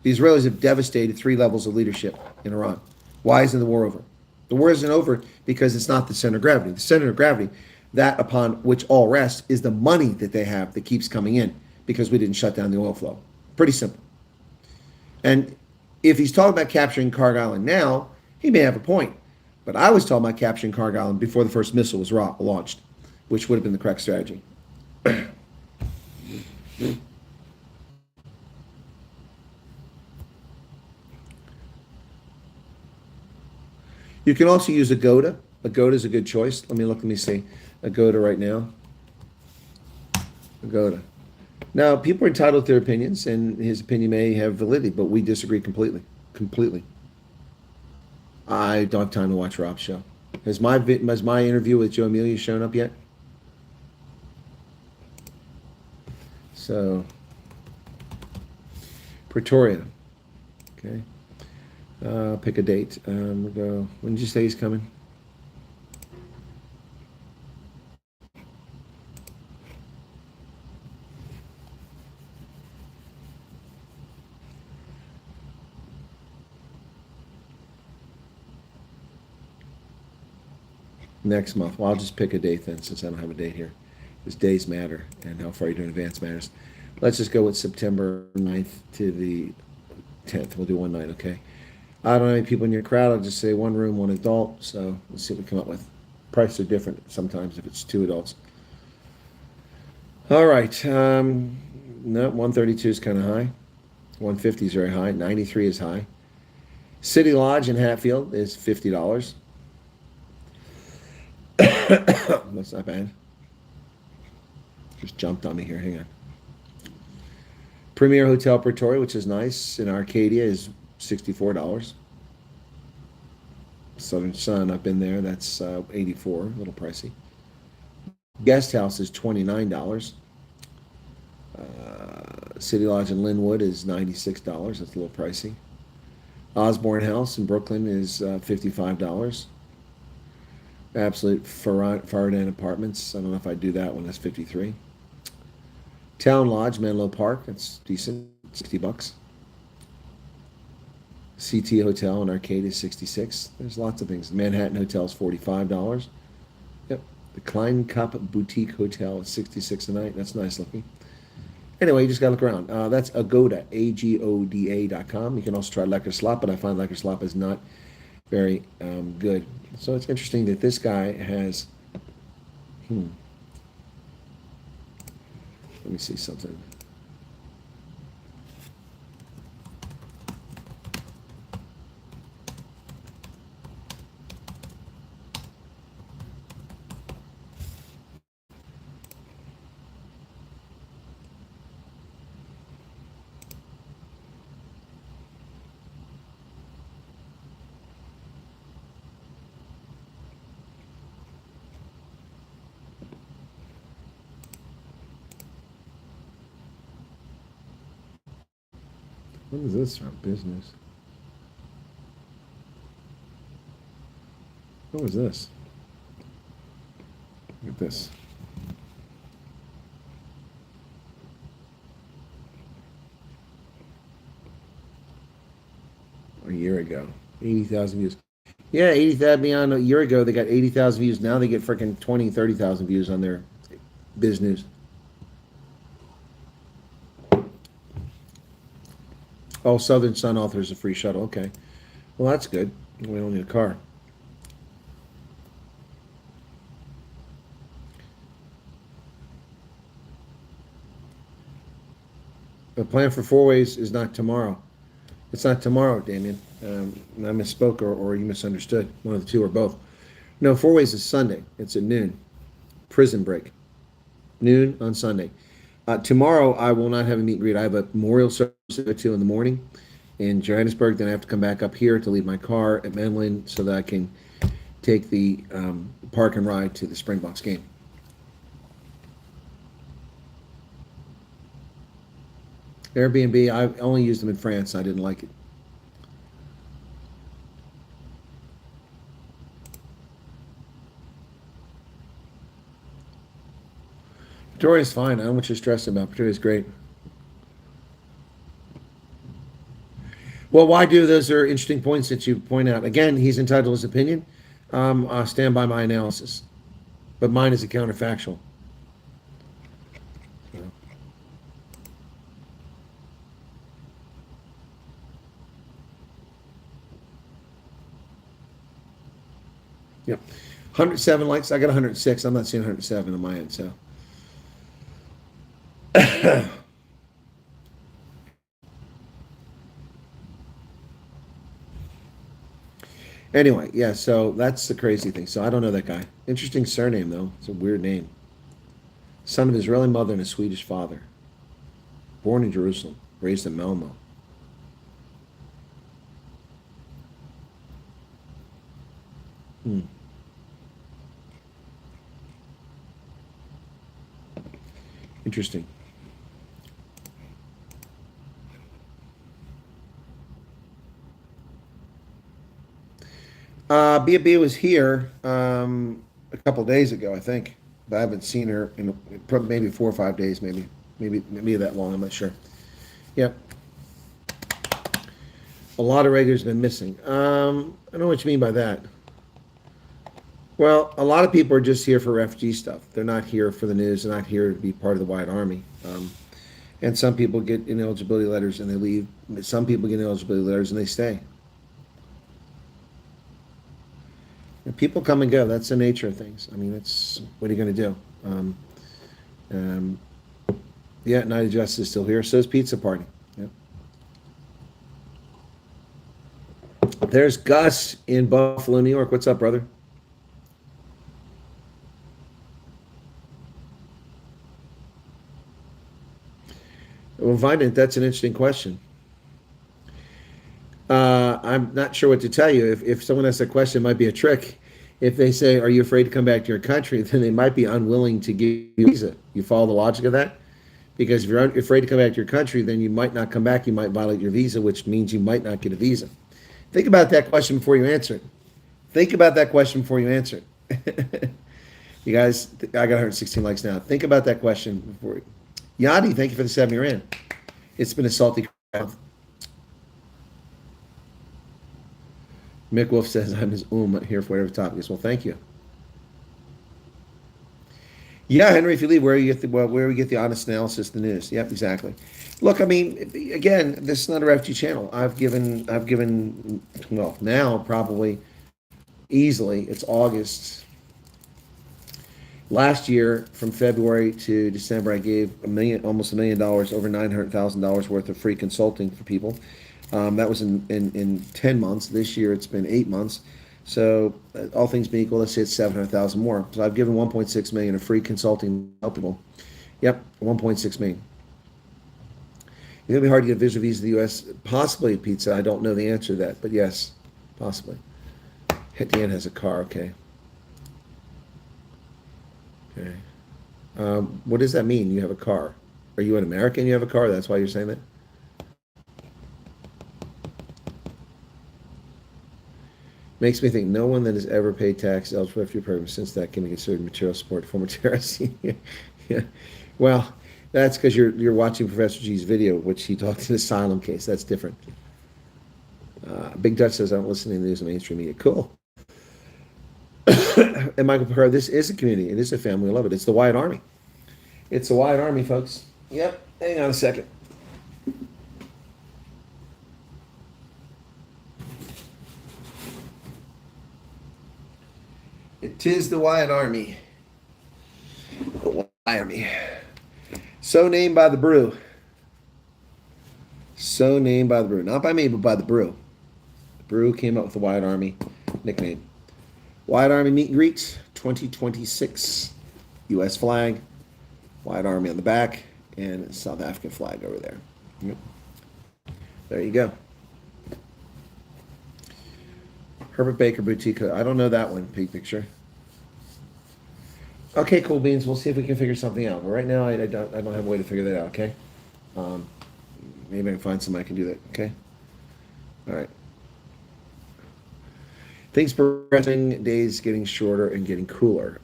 The Israelis have devastated 3 levels of leadership in Iran. Why isn't the war over? The war isn't over because it's not the center of gravity. The center of gravity, that upon which all rests, is the money that they have that keeps coming in because we didn't shut down the oil flow. Pretty simple. And if he's talking about capturing Carg Island now, he may have a point. But I was talking about capturing Carg Island before the first missile was launched, which would have been the correct strategy. You can also use Agoda. Agoda is a good choice. Let me see. Agoda right now. Agoda. Now, people are entitled to their opinions, and his opinion may have validity, but we disagree completely. Completely. I don't have time to watch Rob's show. Has my interview with Joe Amelia shown up yet? So, Pretoria. Okay. Pick a date. We'll go. When did you say he's coming? Next month. Well, I'll just pick a date then, since I don't have a date here. Because days matter, and how far you do in advance matters. Let's just go with September 9th to the 10th. We'll do one night, okay? I don't know any people in your crowd. I'll just say one room, one adult. So let's see what we come up with. Prices are different sometimes if it's two adults. All right. No, 132 is kind of high. 150 is very high. 93 is high. City Lodge in Hatfield is $50. That's not bad. Just jumped on me here. Hang on. Premier Hotel Pretoria, which is nice, in Arcadia, is $64. Southern Sun, I've been there. That's 84, a little pricey. Guest House is $29. City Lodge in Linwood is $96. That's a little pricey. Osborne House in Brooklyn is $55. Absolute Faraday Apartments. I don't know if I'd do that one. That's $53. Town Lodge, Menlo Park. That's decent. $60. CT Hotel in Arcade is $66. There's lots of things. Manhattan Hotel is $45. Yep. The Klein Cup Boutique Hotel is $66 a night. That's nice looking. Anyway, you just got to look around. That's Agoda, AGODA.com. You can also try Lekker Slop, but I find Lekker Slop is not very good. So it's interesting that this guy has, let me see something. What is this from? Business. What was this? Look at this. A year ago. 80,000 views. Yeah, 80,000 beyond a year ago. They got 80,000 views. Now they get freaking 20, 30,000 views on their business. Oh, Southern Sun offers a free shuttle. Okay. Well, that's good. We don't need a car. The plan for Four Ways is not tomorrow. It's not tomorrow, Damien. I misspoke or you misunderstood. One of the two or both. No, Four Ways is Sunday. It's at noon. Prison break. Noon on Sunday. Tomorrow, I will not have a meet and greet. I have a memorial service at 2 in the morning in Johannesburg. Then I have to come back up here to leave my car at Menlyn so that I can take the park and ride to the Springboks game. Airbnb, I only used them in France. I didn't like it. Pretoria's fine. I don't know what you're stressing about. Pretoria's great. Well, why do those are interesting points that you point out. Again, he's entitled to his opinion. I'll stand by my analysis. But mine is a counterfactual. Yep. 107 likes. I got 106. I'm not seeing 107 on my end, so. Anyway, yeah, so that's the crazy thing. So I don't know that guy. Interesting surname, though. It's a weird name. Son of an Israeli mother and a Swedish father. Born in Jerusalem. Raised in Malmo. Interesting. Bia was here a couple days ago, I think, but I haven't seen her in probably maybe 4 or 5 days, maybe that long. I'm not sure. Yep, a lot of regulars have been missing. I don't know what you mean by that. Well, a lot of people are just here for refugee stuff. They're not here for the news. They're not here to be part of the White Army. And some people get ineligibility letters and they leave. Some people get ineligibility letters and they stay. And people come and go. That's the nature of things. I mean, it's what are you going to do? Um, yeah, Night of Justice is still here. So is Pizza Party. Yep. There's Gus in Buffalo, New York. What's up, brother? Well, Vidant, that's an interesting question. I'm not sure what to tell you. If someone asks a question, it might be a trick. If they say, "Are you afraid to come back to your country?" then they might be unwilling to give you a visa. You follow the logic of that? Because if you're afraid to come back to your country, then you might not come back. You might violate your visa, which means you might not get a visa. Think about that question before you answer it. Think about that question before you answer it. You guys, I got 116 likes now. Think about that question before. Yadi, thank you for the 70 rand. It's been a salty crowd. Mick Wolf says, I'm his here for whatever topic is. Well, thank you. Yeah, Henry, if you leave, where we get the honest analysis, the news. Yep, exactly. Look, I mean, again, this is not a refugee channel. I've given, well, now probably easily, it's August. Last year, from February to December, I gave almost $1 million, over $900,000 worth of free consulting for people. That was in 10 months. This year, it's been 8 months. So all things being equal, let's say it's 700,000 more. So I've given 1.6 million of free consulting to help people. Yep, 1.6 million. It's gonna be hard to get a visa to the U.S. Possibly, Pizza. I don't know the answer to that, but yes, possibly. Dan has a car. Okay. Okay. What does that mean? You have a car? Are you an American? You have a car? That's why you're saying that? Makes me think no one that has ever paid tax eligible for your program since that can be considered material support for former terrorists. Yeah. Well, that's because you're watching Professor G's video, which he talked in the asylum case. That's different. Big Dutch says I don't listen to the news and mainstream media. Cool. And Michael Picard, this is a community. It is a family. I love it. It's the Wyatt Army. It's the Wyatt Army, folks. Yep. Hang on a second. It is the Wyatt Army. The Wyatt Army. So named by the brew. So named by the brew. Not by me, but by the brew. The brew came up with the Wyatt Army nickname. Wyatt Army meet and greets 2026. U.S. flag. Wyatt Army on the back. And South African flag over there. Yep. There you go. Herbert Baker Boutique. I don't know that one, big picture. Okay, cool beans. We'll see if we can figure something out. But right now, I don't have a way to figure that out. Okay. Maybe I can find somebody I can do that. Okay. All right. Things progressing. Days getting shorter and getting cooler.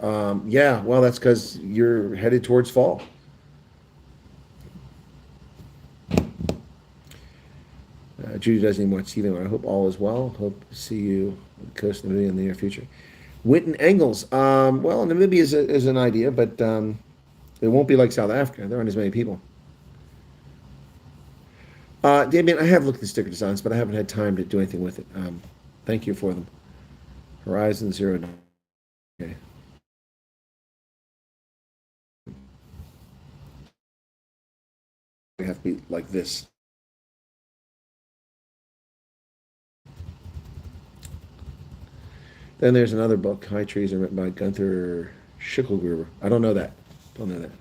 Yeah. Well, that's because you're headed towards fall. Judy doesn't even watch TV anymore. I hope all is well. Hope to see you on the coast of Namibia in the near future. Winton Engels. Well, Namibia is an idea, but it won't be like South Africa. There aren't as many people. Damien, I have looked at the sticker designs, but I haven't had time to do anything with it. Thank you for them. Horizon Zero. Okay. We have to be like this. Then there's another book, High Treason, written by Gunther Schicklgruber. I don't know that. Don't know that.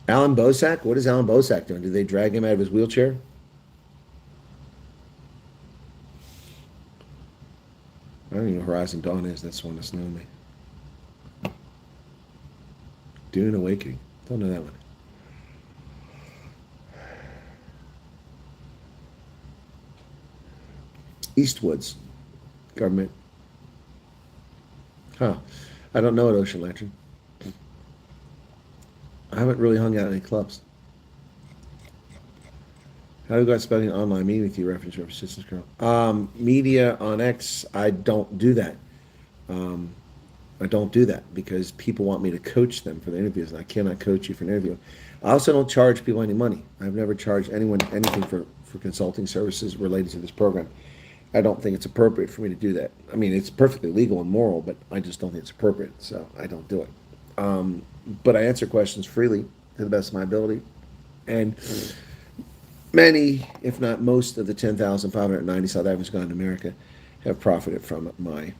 Alan Bosak? What is Alan Bosak doing? Did they drag him out of his wheelchair? I don't even know who Horizon Dawn is. That's one that's known me. Dune Awakening. Don't know that one. Eastwoods government. Huh. I don't know at Ocean Lantern. I haven't really hung out in any clubs. How do you guys spending online meeting with you? Reference your assistance girl. Media on X, I don't do that. Um, I don't do that because people want me to coach them for the interviews, and I cannot coach you for an interview. I also don't charge people any money. I've never charged anyone anything for consulting services related to this program. I don't think it's appropriate for me to do that. I mean, it's perfectly legal and moral, but I just don't think it's appropriate, so I don't do it. But I answer questions freely to the best of my ability, and many, if not most, of the 10,590 South Africans gone to America have profited from my.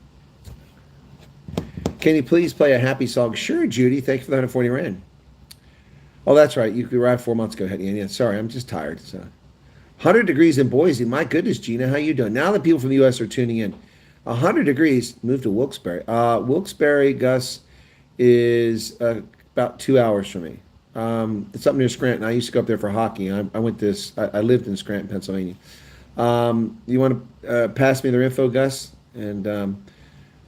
Can you please play a happy song? Sure, Judy. Thank you for the 140 Rand. Oh, that's right. You arrived 4 months ago, yeah, sorry, I'm just tired. So, 100 degrees in Boise. My goodness, Gina, how you doing? Now that people from the U.S. are tuning in, 100 degrees. Move to Wilkes-Barre. Wilkes-Barre, Gus, is about 2 hours from me. It's up near Scranton. I used to go up there for hockey. I went this. I lived in Scranton, Pennsylvania. You want to pass me their info, Gus, and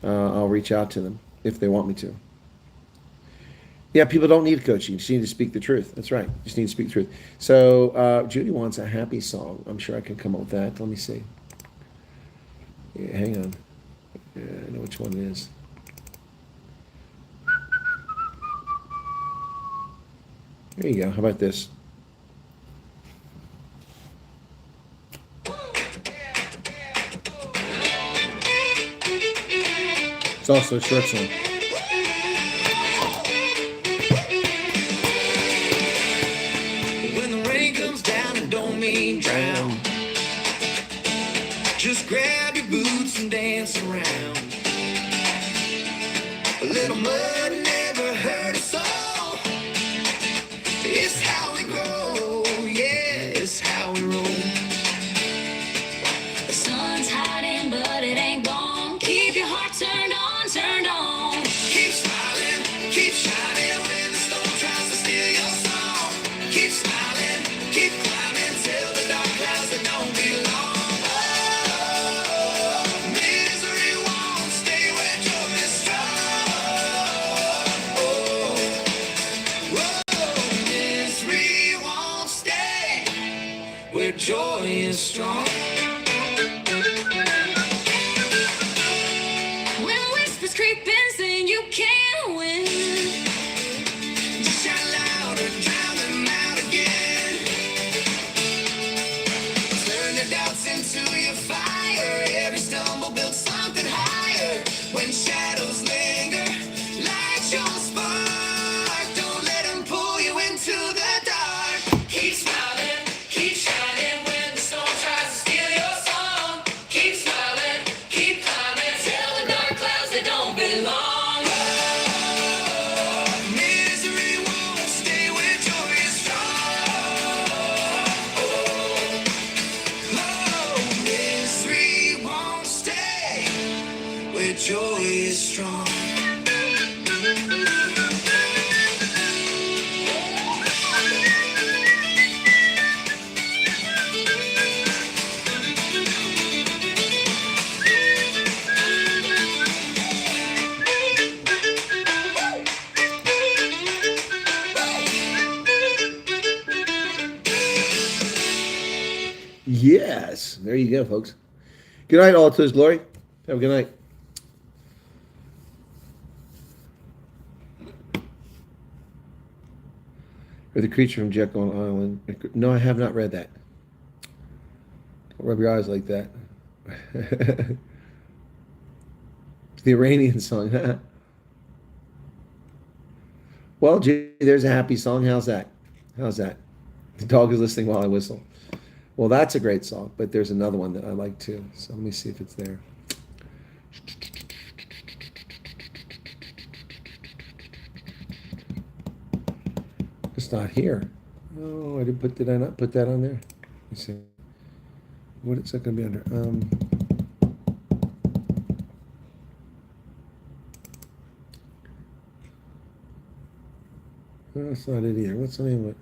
I'll reach out to them if they want me to. Yeah, people don't need coaching. You just need to speak the truth. That's right. You just need to speak the truth. So Judy wants a happy song. I'm sure I can come up with that. Let me see. Yeah, hang on. Yeah, I know which one it is. There you go. How about this? It's also a short song. When the rain comes down, it don't mean drown. Just grab your boots and dance around. A little mud never hurt us all. It's how we grow, yeah, it's how we roll. The sun's hiding, but it ain't gone. Keep your heart turned on, turned on. Keep smiling, keep shining when the storm tries to steal your song. Keep smiling, keep climbing till the dark clouds that don't belong. Oh, misery won't stay where joy is strong. Oh, misery won't stay where joy is strong. When whispers creep in, saying you can't win, just shout louder, drown them out again. Turn the doubts into your fire. Every stumble builds something higher. When shadows linger, light your spark. Don't let them pull you into the dark. Keep smiling, keep shining when the storm tries to steal your song. Keep smiling, keep climbing till the dark clouds that don't belong. Oh, misery won't stay where joy is strong. Oh, misery won't stay where joy is strong. Yes. There you go, folks. Good night, all to his glory. Have a good night. Or the creature from Jekyll Island. No, I have not read that. Don't rub your eyes like that. The Iranian song. Well, gee, there's a happy song. How's that? How's that? The dog is listening while I whistle. Well, that's a great song, but there's another one that I like too. So let me see if it's there. It's not here. Oh, I didn't put. Did I not put that on there? Let me see. What is that going to be under? No, that's not it either. What's the name of it?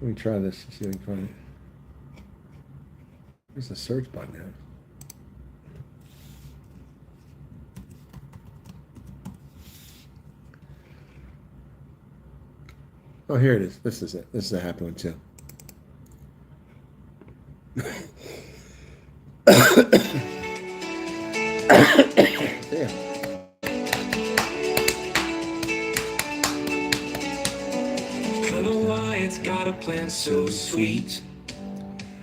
Let me try this. See if I can find it. Where's the search button at? Oh, here it is. This is it. This is a happy one too. There. Colonel Wyatt's got a plan so sweet.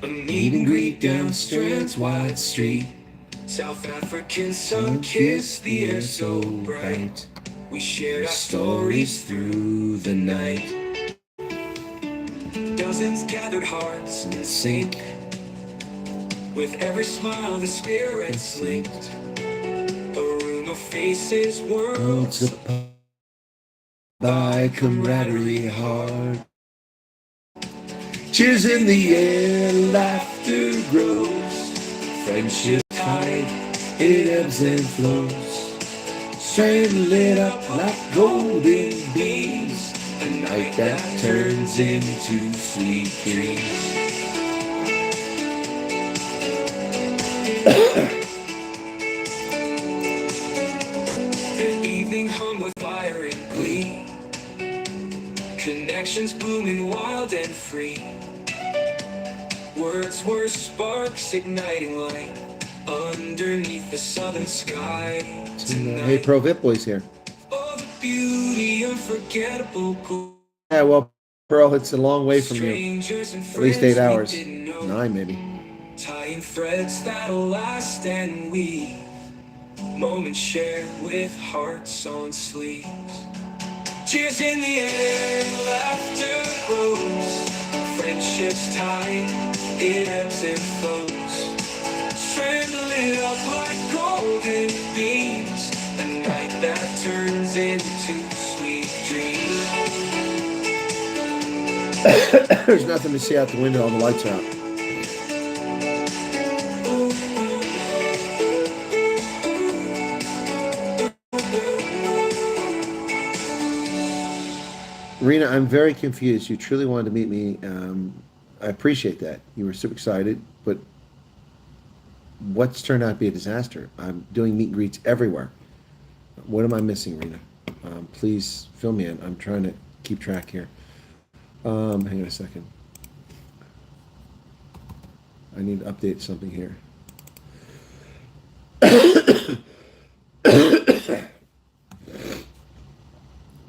A meet and greet down Strand's wide street. South African sun kissed the air so bright. We shared our stories through the night. Dozens gathered hearts in sync. With every smile the spirits linked. A room of faces, worlds apart. By camaraderie hard. Cheers in the air, laughter grows. Friendship tide, it ebbs and flows. Strand lit up like golden beams. A night that turns into sweet dreams. The evening hung with fire and glee. Connections blooming wild and free. Words were sparks igniting light underneath the southern sky tonight. Hey, Pro Vip Boy's here. Oh, the beauty, unforgettable. Yeah, well, Pearl, it's a long way from you. Strangers and At least 8 friends hours. we didn't know. 9 maybe. Tying threads that'll last and we moments shared with hearts on sleeves. Cheers in the air, laughter grows. Friendships tied, it ebbs and flows. Strand lit up like golden beams. A night that turns into sweet dreams. There's nothing to see out the window. All the lights are out. Rena, I'm very confused. You truly wanted to meet me. I appreciate that. You were super excited, but what's turned out to be a disaster? I'm doing meet and greets everywhere. What am I missing, Rena? Please fill me in. I'm trying to keep track here. Hang on a second. I need to update something here.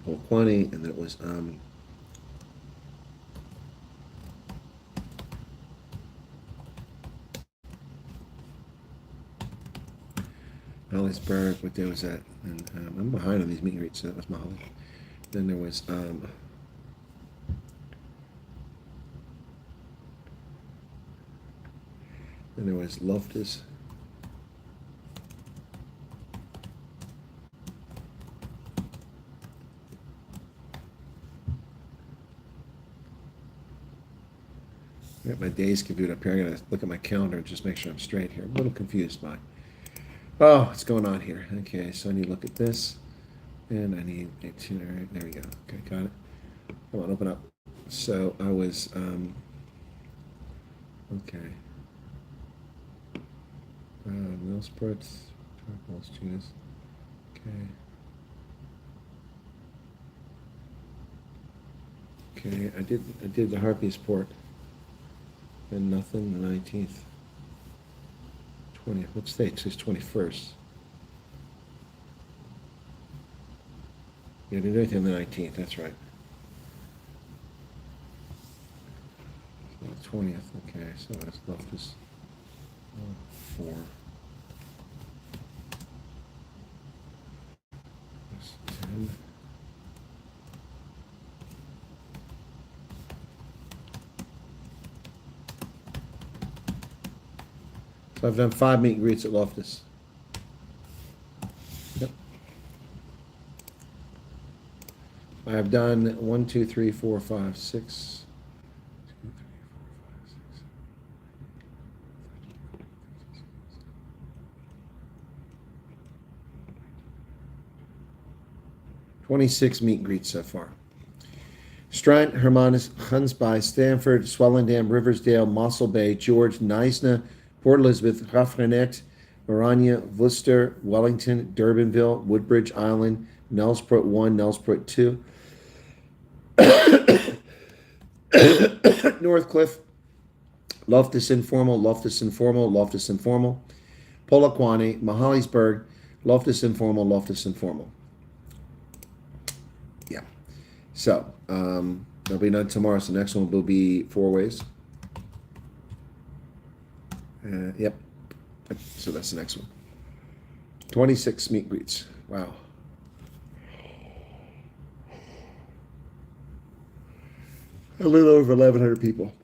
Well, 20, and then it was Hollisburg. What day was that? And I'm behind on these meet and greets, so that was Molly. Then there was then there was Loftus. I got my days confused up here. I gotta look at my calendar and just make sure I'm straight here. I'm a little confused by. Oh, what's going on here? Okay, so I need to look at this, and I need itinerary. There we go. Okay, got it. Come on, open up. So I was okay. Millsprits, charcoal students. Okay. Okay, I did the Harpies port. And nothing, the 19th. 20th, what's today? It's 21st. Yeah, I didn't do anything on the 19th, that's right. So the 20th, okay, so that's left is 4. That's 10. So I've done 5 meet and greets at Loftus. Yep. I have done 1, 2, 3, 4, 5, 6. 2, 3, 4, 5, 6. 26 meet and greets so far. Strand, Hermanus, Hunsby, Stanford, Swellendam, Riversdale, Mossel Bay, George, Neisner, Port Elizabeth, Raffrenet, Orania, Worcester, Wellington, Durbanville, Woodbridge Island, Nelsbrook 1, Nelsbrook 2, Northcliffe, Loftus Informal, Loftus Informal, Loftus Informal, Polokwane, Mahalisburg, Loftus Informal, Loftus Informal. Yeah. So, there'll be none tomorrow. So, the next one will be Four Ways. Yep. So, that's the next one. 26 meet and greets. Wow. A little over 1,100 people.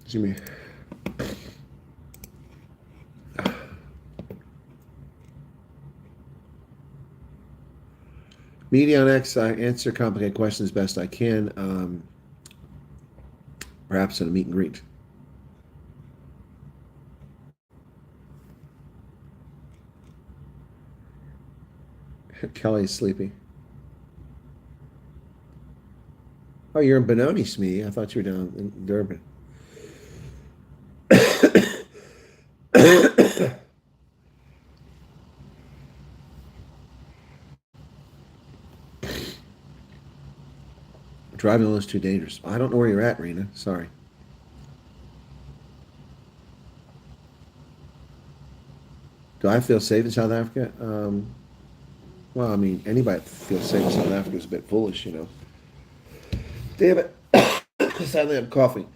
Excuse me. Media on X, I answer complicated questions best I can. Perhaps in a meet and greet. Kelly's sleepy. Oh, you're in Benoni, Smee. I thought you were down in Durban. Driving alone is too dangerous. I don't know where you're at, Rena. Sorry. Do I feel safe in South Africa? Well, I mean, anybody that feels safe in South Africa is a bit foolish, you know. Damn it. Sadly, I'm coughing.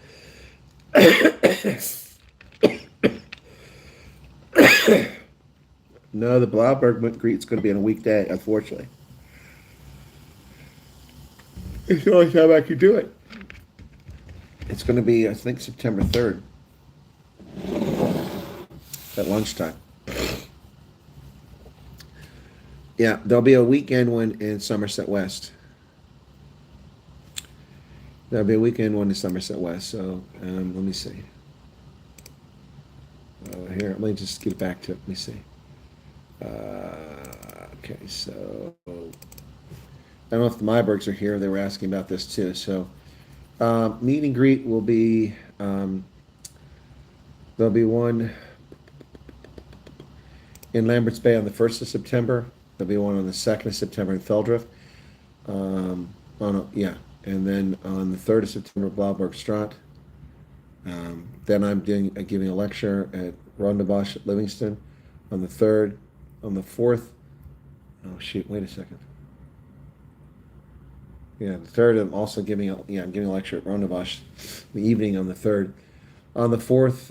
No, the Blauberg meet and greet's going to be on a weekday, unfortunately. It's the only time I can do it. It's going to be, I think, September 3rd. At lunchtime. Yeah, there'll be a weekend one in Somerset West. There'll be a weekend one in Somerset West. So, let me see. Here, let me just get back to it. Let me see. Okay, so I don't know if the Mybergs are here. They were asking about this too. So, meet and greet will be, there'll be one in Lambert's Bay on the 1st of September. There'll be one on the 2nd of September in Feldrift. Yeah. And then on the 3rd of September, Blauberg Straat. Then I'm giving a lecture at Rondebosch at Livingston on the 3rd. On the 4th, oh shoot, wait a second. Yeah, the 3rd, I'm also giving I'm giving a lecture at Rondebosch the evening on the 3rd. On the 4th,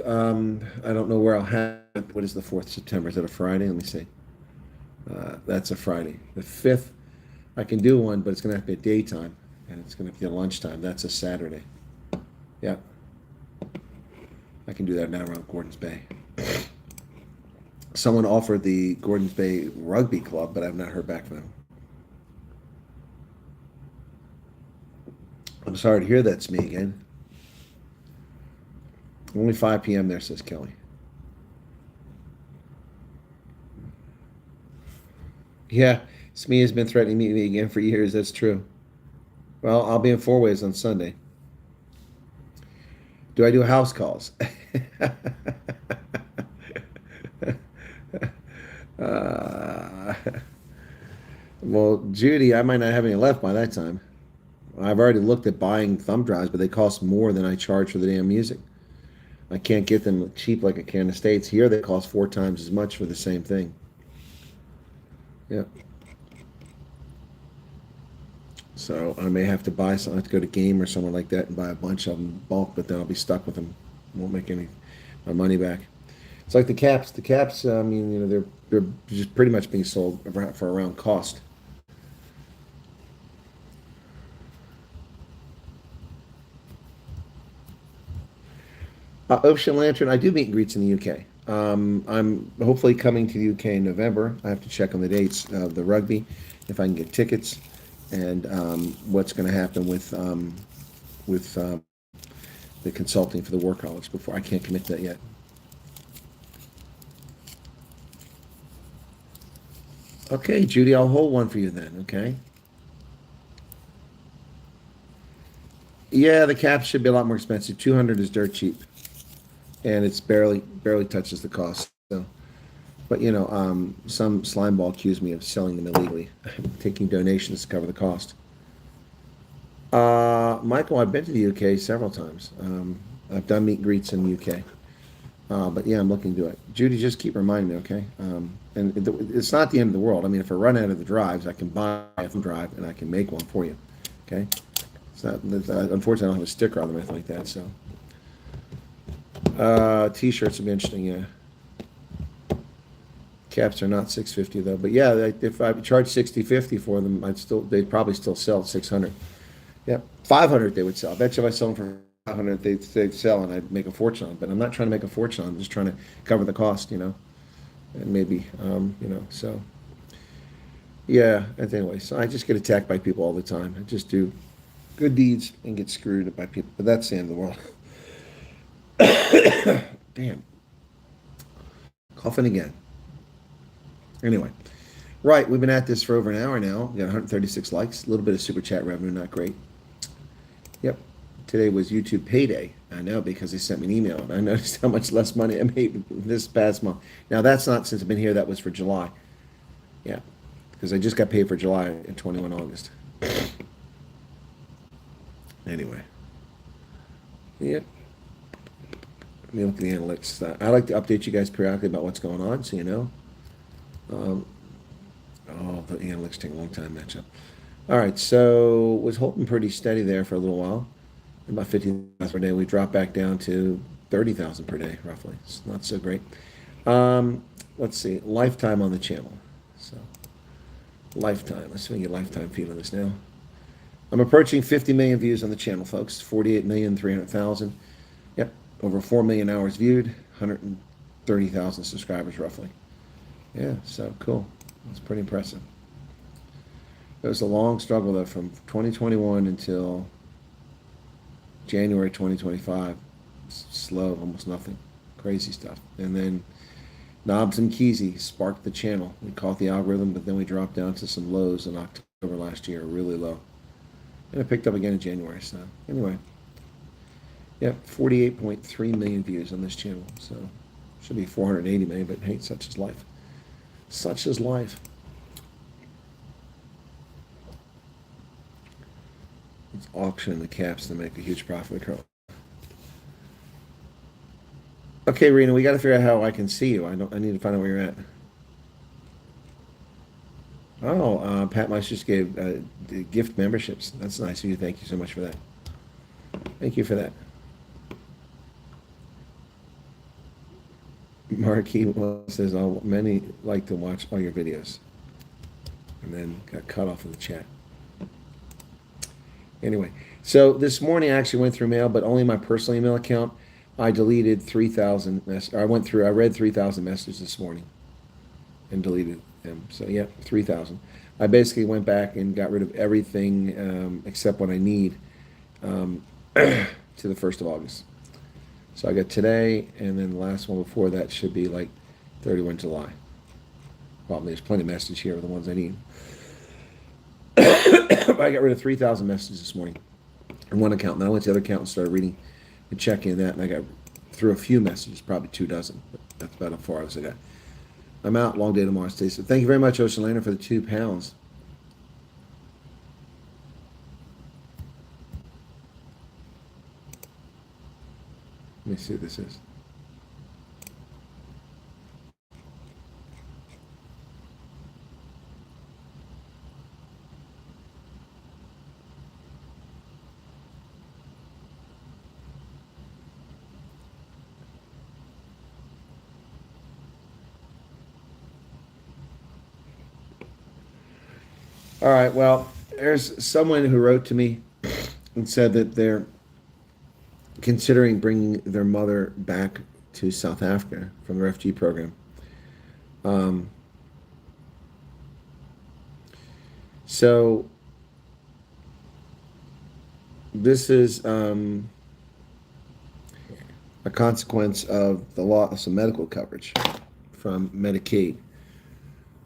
I don't know where I'll have it. What is the 4th September? Is it a Friday? Let me see. That's a Friday. The 5th, I can do one, but it's going to have to be at daytime, and it's going to be at lunchtime. That's a Saturday. Yeah. I can do that now around Gordons Bay. Someone offered the Gordons Bay Rugby Club, but I've not heard back from them. I'm sorry to hear that's me again. Only 5 p.m. there, says Kelly. Yeah, Smee has been threatening to meet me again for years. That's true. Well, I'll be in Four Ways on Sunday. Do I do house calls? Well, Judy, I might not have any left by that time. I've already looked at buying thumb drives, but they cost more than I charge for the damn music. I can't get them cheap like I can in the States. Here they cost 4 times as much for the same thing. Yeah. So I may have to buy some. I have to go to Game or somewhere like that and buy a bunch of them in bulk, but then I'll be stuck with them. Won't make any my money back. It's like the caps. The caps, I mean, you know, they're just pretty much being sold for around cost. Ocean Lantern, I do meet and greets in the UK. I'm hopefully coming to the UK in November. I have to check on the dates of the rugby, if I can get tickets, and what's going to happen with the consulting for the War College before. I can't commit to that yet. Okay, Judy, I'll hold one for you then, okay? Yeah, the cap should be a lot more expensive. 200 is dirt cheap, and it's barely touches the cost. So, but some slime ball accused me of selling them illegally, taking donations to cover the cost. Michael, I've been to the UK several times. I've done meet and greets in the UK. But yeah, I'm looking to do it. Judy, just keep reminding me, okay? And it's not the end of the world. I mean, if I run out of the drives, I can buy a drive and I can make one for you, okay? It's not. Unfortunately, I don't have a sticker on them or anything like that. So, t-shirts would be interesting. Yeah, caps are not 650 though. But yeah, if I charge 60-50 for them, they'd probably still sell at 600. Yep, 500 they would sell. I bet you if I sold them for 500, they'd sell and I'd make a fortune on it. But I'm not trying to make a fortune on it. I'm just trying to cover the cost, and maybe, so. Yeah, anyway, so I just get attacked by people all the time. I just do good deeds and get screwed by people. But that's the end of the world. Damn. Coughing again. Anyway. Right, we've been at this for over an hour now. We got 136 likes. A little bit of super chat revenue, not great. Yep. Today was YouTube payday. I know, because they sent me an email. And I noticed how much less money I made this past month. Now, that's not since I've been here. That was for July. Yeah. Because I just got paid for July and 21 August. Anyway. Yep. Let me look at the analytics. I like to update you guys periodically about what's going on, so you know. The analytics take a long time to match up. All right, so was holding pretty steady there for a little while. About 15,000 per day. We dropped back down to 30,000 per day, roughly. It's not so great. Let's see. Lifetime on the channel. So, lifetime. Let's see if we can get lifetime feed on this now. I'm approaching 50 million views on the channel, folks. 48,300,000. Yep. Over 4 million hours viewed. 130,000 subscribers, roughly. Yeah, so cool. That's pretty impressive. It was a long struggle, though, from 2021 until January 2025. Slow, almost nothing. Crazy stuff. And then Knobs and Keezy sparked the channel. We caught the algorithm, but then we dropped down to some lows in October last year, really low. And it picked up again in January. So anyway, yep, 48.3 million views on this channel. So should be 480 million, but hey, such is life. Such is life. It's auctioning the caps to make a huge profit. Okay, Rena, we got to figure out how I can see you. I need to find out where you're at. Oh, Pat Mice just gave gift memberships. That's nice of you. Thank you so much for that. Thank you for that. Marquis says, many like to watch all your videos. And then got cut off of the chat. Anyway, so this morning I actually went through mail, but only my personal email account. I deleted 3,000 I read 3,000 messages this morning and deleted them. So yeah, 3,000. I basically went back and got rid of everything except what I need to the 1st of August. So I got today, and then the last one before that should be like 31 July. Well, there's plenty of messages here of the ones I need. I got rid of 3,000 messages this morning in one account. Then I went to the other account and started reading and checking that, and I got through a few messages, probably 2 dozen. But that's about how far as I got. I'm out. Long day tomorrow. Stay safe. Thank you very much, Ocean Lander, for the £2. Let me see what this is. All right, well, there's someone who wrote to me and said that they're considering bringing their mother back to South Africa from the refugee program. So this is a consequence of the loss of medical coverage from Medicaid.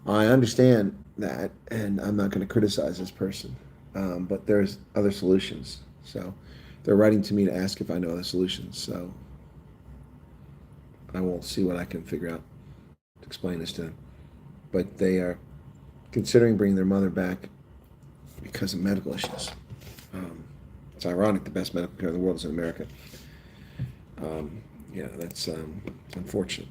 I understand that, and I'm not going to criticize this person, but there's other solutions. So They're writing to me to ask if I know other solutions. So I will see what I can figure out to explain this to them. But they are considering bringing their mother back because of medical issues. It's ironic the best medical care in the world is in America. Yeah, that's unfortunate.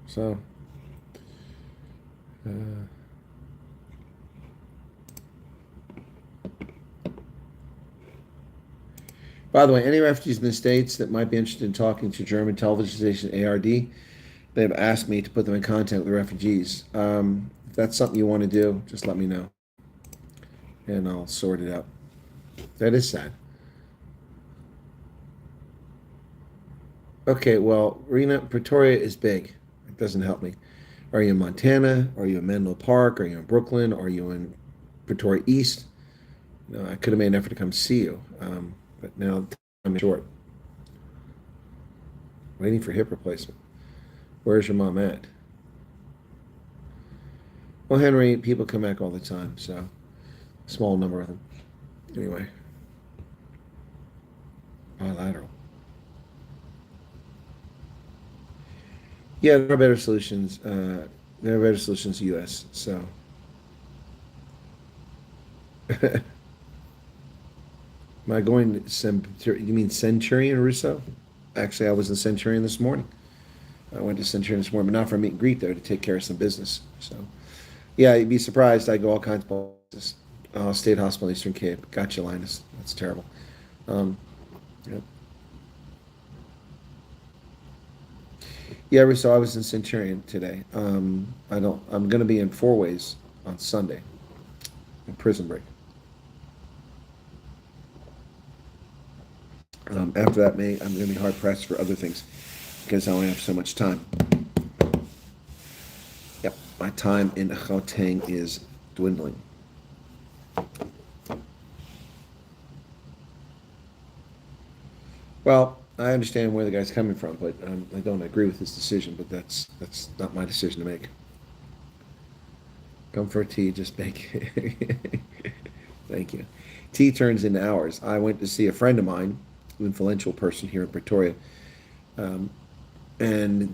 So, uh, by the way, any refugees in the States that might be interested in talking to German television station ARD, they've asked me to put them in contact with the refugees. If that's something you want to do, just let me know, and I'll sort it out. That is sad. Okay, well, Rena, Pretoria is big. It doesn't help me. Are you in Montana? Are you in Menlo Park? Are you in Brooklyn? Are you in Pretoria East? No, I could have made an effort to come see you, but now I'm short. Waiting for hip replacement. Where's your mom at? Well, Henry, people come back all the time, so small number of them. Anyway, bilateral. Yeah, there are better solutions. There are better solutions to U.S. So, am I going to you mean Centurion Russo? Actually, I was in Centurion this morning. I went to Centurion this morning, but not for a meet and greet though, to take care of some business. So, yeah, you'd be surprised. I go all kinds of places. State Hospital, Eastern Cape. Gotcha, Linus. That's terrible. Yeah. Yeah, so I was in Centurion today. I'm going to be in Four Ways on Sunday, in Prison Break. After that, I'm going to be hard pressed for other things because I only have so much time. Yep, my time in Gauteng is dwindling. Well, I understand where the guy's coming from, but I don't agree with his decision. But that's not my decision to make. Come for a tea, just bake. Thank you. Tea turns into hours. I went to see a friend of mine, an influential person here in Pretoria, and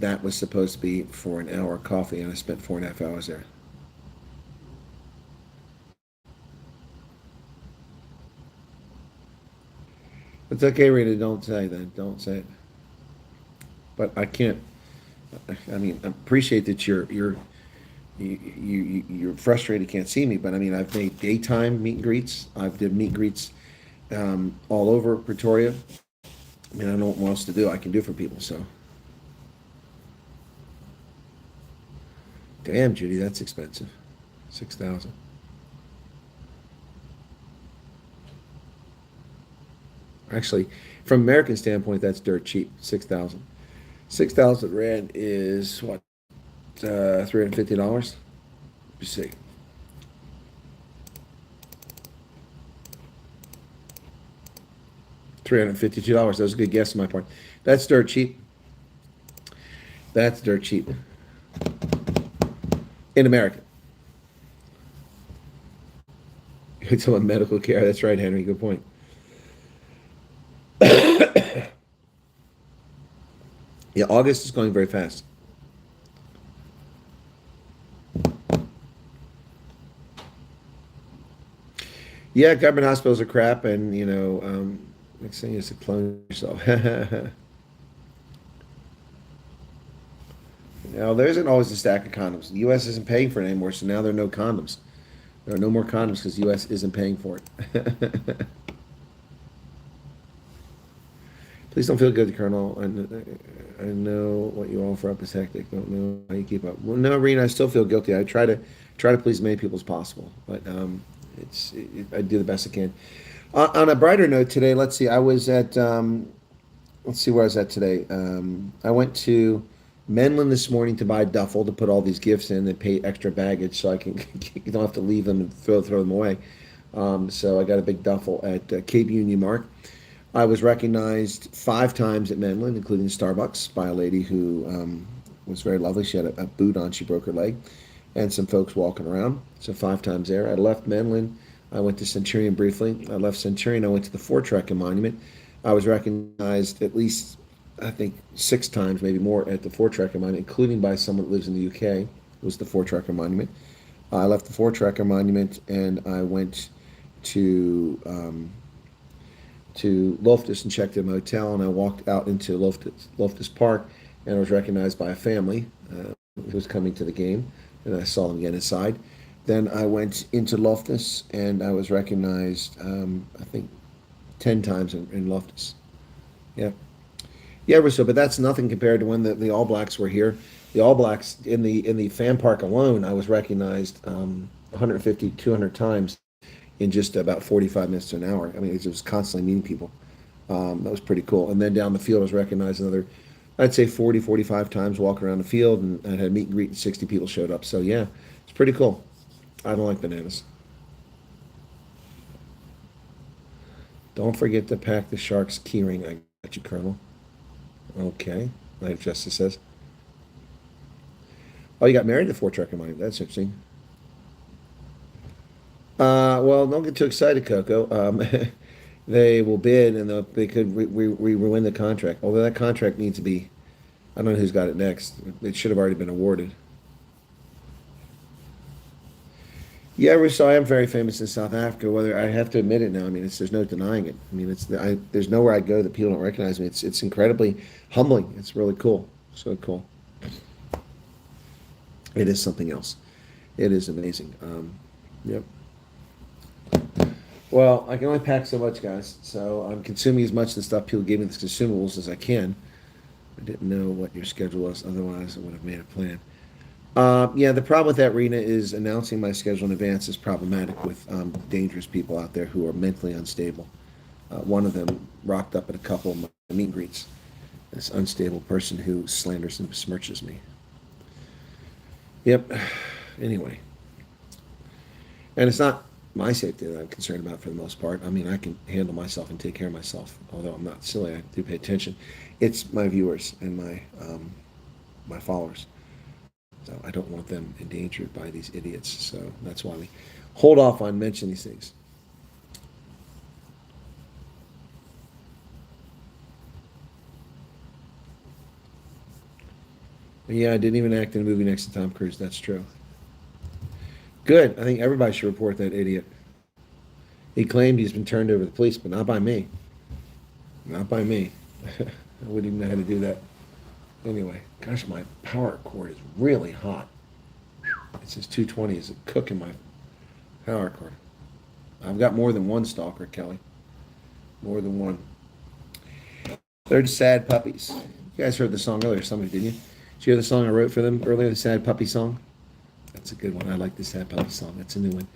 that was supposed to be for an hour of coffee, and I spent 4.5 hours there. It's okay, Rita. Don't say that. Don't say it. But I can't. I mean, I appreciate that you're frustrated, can't see me. But I mean, I've made daytime meet and greets. I've did meet and greets all over Pretoria. I mean, I don't know what else to do. I can do for people. So, damn, Judy, that's expensive. 6,000. Actually, from American standpoint, that's dirt cheap. 6,000. 6,000 rand is what? $350. Let me see. $352. That was a good guess on my part. That's dirt cheap. That's dirt cheap. In America. You're talking about medical care. That's right, Henry. Good point. Yeah, August is going very fast. Yeah, government hospitals are crap, and next thing is to clone yourself. Now, there isn't always a stack of condoms. The U.S. isn't paying for it anymore, so now there are no condoms. There are no more condoms because the U.S. isn't paying for it. Please don't feel guilty, Colonel. I know what you offer up is hectic. Don't know how you keep up. Well, no, Rena, I still feel guilty. I try to please as many people as possible, but I do the best I can. On a brighter note, today, let's see. I was at let's see where I was at today. I went to Menlyn this morning to buy duffel to put all these gifts in and pay extra baggage so I can you don't have to leave them and throw them away. So I got a big duffel at Cape Union Mark. I was recognized 5 times at Menlyn, including Starbucks, by a lady who was very lovely. She had a boot on. She broke her leg, and some folks walking around. So 5 times there. I left Menlyn. I went to Centurion briefly. I left Centurion. I went to the Voortrekker Monument. I was recognized at least, I think, 6 times, maybe more, at the Voortrekker Monument, including by someone that lives in the UK. It was the Voortrekker Monument. I left the Voortrekker Monument and I went to Loftus and checked in a motel, and I walked out into Loftus Park, and I was recognized by a family who was coming to the game, and I saw them again inside. Then I went into Loftus, and I was recognized, I think, 10 times in Loftus. Yeah. Yeah, so, but that's nothing compared to when the All Blacks were here. The All Blacks, in the fan park alone, I was recognized 150, 200 times in just about 45 minutes to an hour. I mean, it was constantly meeting people. That was pretty cool. And then down the field, I was recognized another, I'd say 40, 45 times walking around the field, and I had a meet and greet, and 60 people showed up. So yeah, it's pretty cool. I don't like bananas. Don't forget to pack the Sharks keyring. I got you, Colonel. Okay. Life Justice says. Oh, you got married to Voortrekker Monument. That's interesting. Well, don't get too excited, Coco. They will bid, and they could win the contract. Although that contract needs to be, I don't know who's got it next. It should have already been awarded. Yeah, Russo, I am very famous in South Africa. Whether I have to admit it now, I mean, there's no denying it. I mean, there's nowhere I go that people don't recognize me. It's incredibly humbling. It's really cool. So cool. It is something else. It is amazing. Yep. Well, I can only pack so much, guys. So I'm consuming as much of the stuff people gave me, the consumables, as I can. I didn't know what your schedule was. Otherwise, I would have made a plan. Yeah, the problem with that, Rena, is announcing my schedule in advance is problematic with dangerous people out there who are mentally unstable. One of them rocked up at a couple of my meet and greets. This unstable person who slanders and besmirches me. Yep. Anyway. And it's not my safety that I'm concerned about for the most part. I mean, I can handle myself and take care of myself. Although I'm not silly, I do pay attention. It's my viewers and my followers. So I don't want them endangered by these idiots. So that's why we hold off on mentioning these things. Yeah, I didn't even act in a movie next to Tom Cruise. That's true. Good. I think everybody should report that idiot. He claimed he's been turned over to the police, but not by me. Not by me. I wouldn't even know how to do that. Anyway, gosh, my power cord is really hot. It says 220 is a cook in my power cord. I've got more than one stalker, Kelly. More than one. They're the sad puppies. You guys heard the song earlier, somebody, didn't you? Did you hear the song I wrote for them earlier, the sad puppy song? That's a good one. I like the sad puppy song. That's a new one.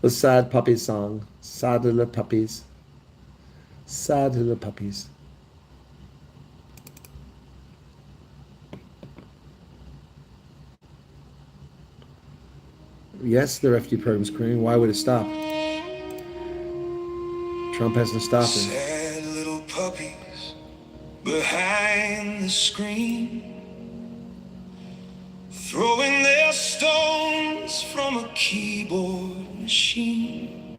The sad puppy song. Sad little puppies. Sad little puppies. Yes, the refugee program is creating. Why would it stop? Trump hasn't stopped it. Sad little puppies behind the screen, throwing their stones from a keyboard machine.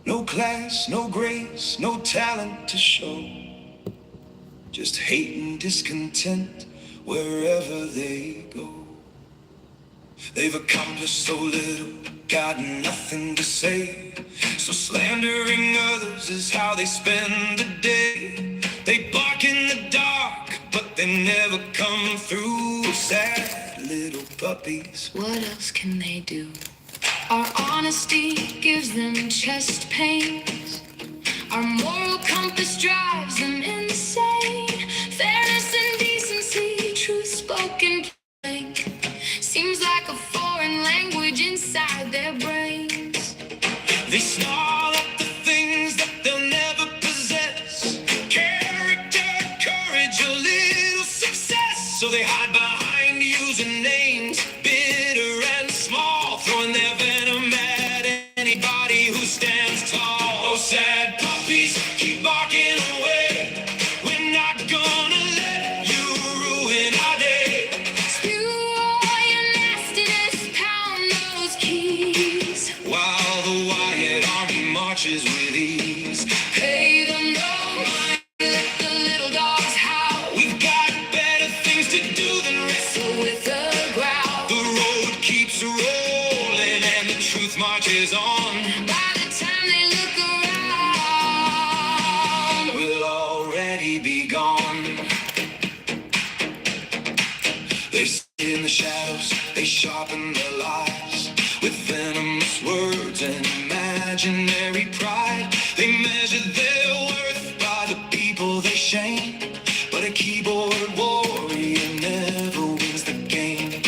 No class, no grace, no talent to show, just hate and discontent wherever they go. They've accomplished so little, got nothing to say, so slandering others is how they spend the day. They bark in the dark, but they never come through. Sad little puppies. What else can they do? Our honesty gives them chest pains. Our moral compass drives them insane. Fairness and decency, truth spoken plain, seems like a foreign language inside their brains. They snarl at the things that they'll never possess, care marches with ease. Hey, the no mind, let the little dogs howl. We've got better things to do than wrestle with the growl. The road keeps rolling and the truth marches on. By the time they look around, we'll already be gone. They sit in the shadows, they sharpen their lies with venomous words and imaginary pride. They measure their worth by the people they shame, but a keyboard warrior never wins the game.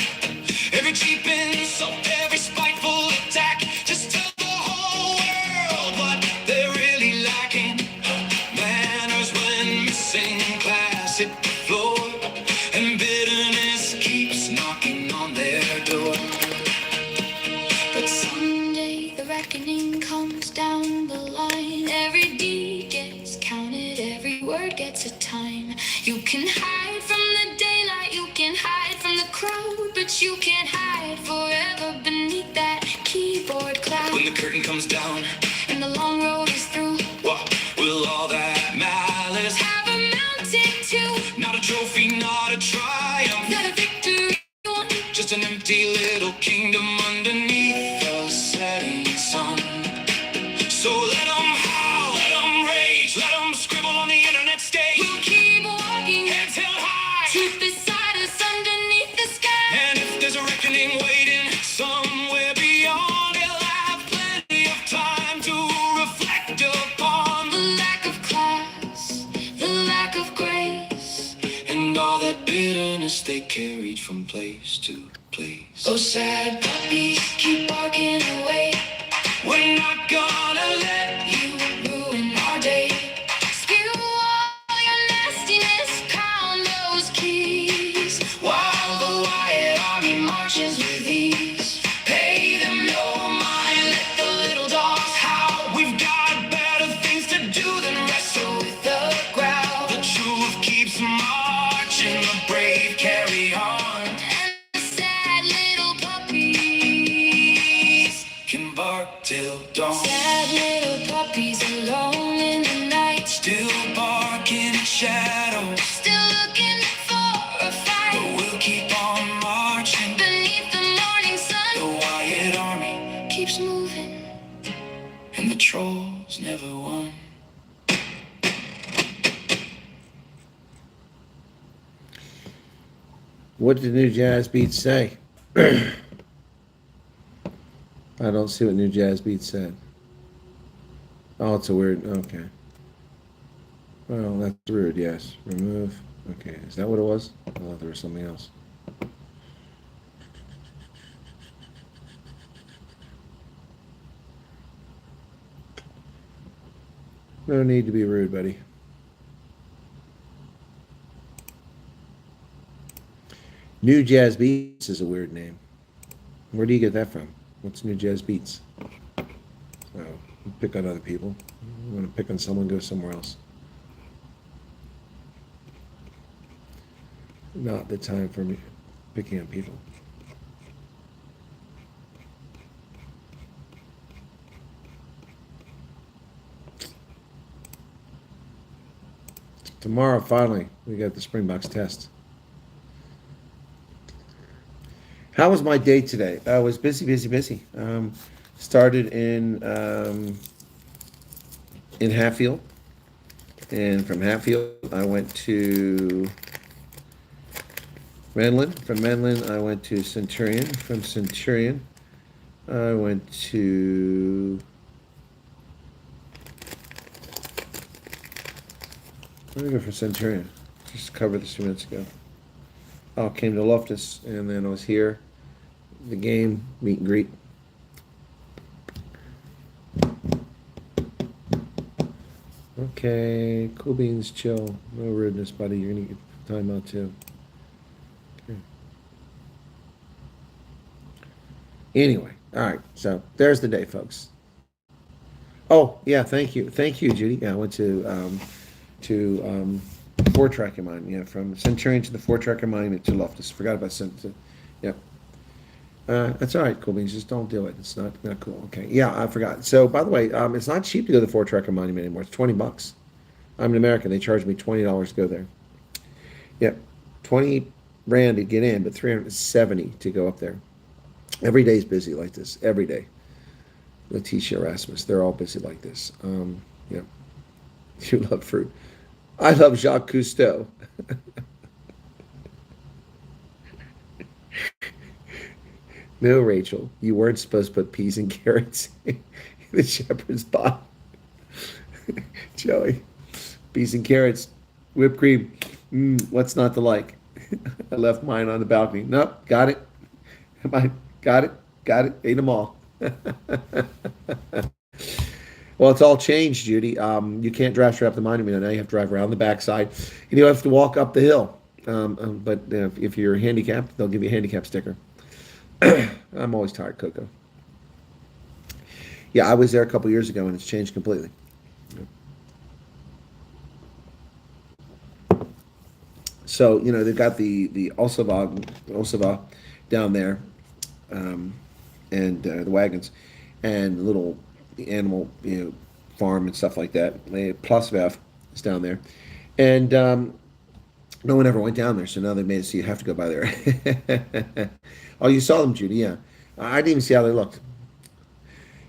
Every cheap insult, every spiteful attack, just tell the whole world what they're really lacking. Manners when missing, class hit the floor, and bitterness keeps knocking on their door. But someday the reckoning comes down the line. Every deed gets counted, every word gets a time. You can hide from the daylight, you can hide from the crowd, but you can't hide forever beneath that keyboard cloud. When the curtain comes down and the long road is through, will all that malice have amounted to? Not a trophy, not a triumph, not a victory won, just an empty little kingdom underneath the setting sun. So let them howl, let them rage, let them scribble on the internet stage. We'll keep walking, heads held high, truth beside us underneath the sky. And if there's a reckoning waiting somewhere beyond, they'll have plenty of time to reflect upon the lack of class, the lack of grace, and all that bitterness they carried from place to place. Oh, sad puppies, keep barking away. We're not gonna let you ruin our day. Spew all your nastiness, pound those keys, while the Wyatt Army marches with ease. Pay them no mind, let the little dogs howl. We've got better things to do than wrestle with the growl. The truth keeps marching, the brave carry on. And the sad little puppies can bark till dawn. Sad little puppies alone in the night, still barking in shadows, still looking for a fight. But we'll keep on marching beneath the morning sun. The Wyatt Army keeps moving, and the trolls never won. What did New Jazz Beats say? I don't see what New Jazz Beats said. Oh, it's a weird. Okay. Well, that's rude. Yes. Remove. Okay. Is that what it was? I thought there was something else. No need to be rude, buddy. New Jazz Beats is a weird name. Where do you get that from? What's New Jazz Beats? Oh, pick on other people. You want to pick on someone, go somewhere else. Not the time for me picking on people. Tomorrow, finally, we got the Springboks test. How was my day today? I was busy. Started in Hatfield, and from Hatfield I went to Nicklin. From Nicklin I went to Centurion. From Centurion I went to where did I go for Centurion? Just covered this 2 minutes ago. I came to Loftus, and then I was here. The game, meet and greet. Okay, cool beans, chill. No rudeness, buddy. You're gonna get time out too. Okay. Anyway, all right. So there's the day, folks. Oh yeah, thank you, Judy. Yeah, I went to 4-tracker monument. Yeah, from Centurion to the 4-tracker monument to Loftus. Forgot about Centurion. Yep. That's all right, cool beans. Just don't do it. It's not cool. Okay. Yeah, I forgot. So, by the way, it's not cheap to go to the Fort Tracker Monument anymore. It's $20. I'm an American. They charge me $20 to go there. Yep, 20 rand to get in, but 370 to go up there. Every day's busy like this. Every day. Letitia Erasmus, they're all busy like this. Yeah. You love fruit. I love Jacques Cousteau. No, Rachel, you weren't supposed to put peas and carrots in the shepherd's pie. Joey, peas and carrots, whipped cream. What's not to like? I left mine on the balcony. Nope, got it. Got it. Got it. Ate them all. Well, it's all changed, Judy. You can't drive straight up the monument now. You have to drive around the backside, and you have to walk up the hill. But if you're handicapped, they'll give you a handicap sticker. I'm always tired, Coco. Yeah, I was there a couple years ago, and it's changed completely. So, they've got the Osava down there, and the wagons, and the little animal, farm and stuff like that. Plusvev is down there, and no one ever went down there, so now they made it so you have to go by there. Oh, you saw them, Judy? Yeah, I didn't even see how they looked.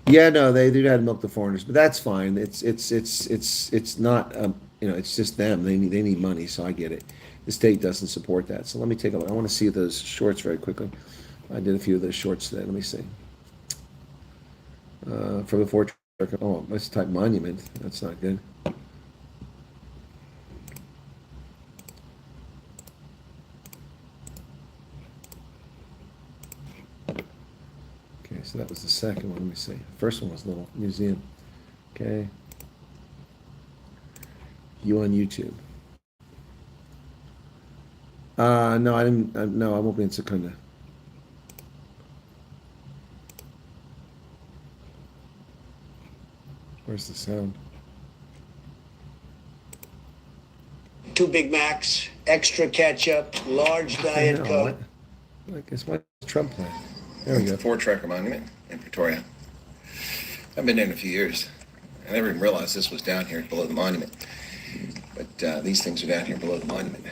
Yeah, no, they do have to milk the foreigners, but that's fine. It's not it's just them. They need money, so I get it. The state doesn't support that. So let me take a look. I want to see those shorts very quickly. I did a few of those shorts today. Let me see. From the Fort. Oh, let's type monument. That's not good. Okay, so that was the second one. Let me see. First one was a little museum. Okay. You on YouTube? No, I didn't. No, I won't be in Secunda. Where's the sound? 2 Big Macs, extra ketchup, large Diet Coke. I guess why Trump playing? There we go. Fort Tracker Monument in Pretoria. I've been there in a few years. I never even realized this was down here below the monument. But these things are down here below the monument.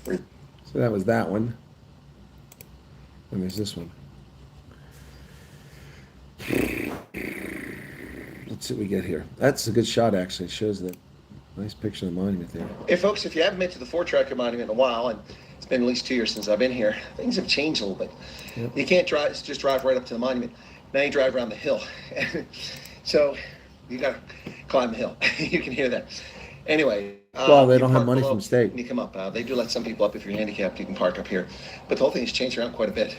So that was that one. And there's this one. Let's see what we get here. That's a good shot, actually. It shows the nice picture of the monument there. Hey, folks, if you haven't been to the Fort Tracker Monument in a while, and it's been at least 2 years since I've been here, things have changed a little bit. Yep. You can't just drive right up to the monument. Now you drive around the hill. So you got to climb the hill. You can hear that. Anyway. Well, they you don't have park money below from the state. when you come up. They do let some people up if you're handicapped. You can park up here. But the whole thing has changed around quite a bit.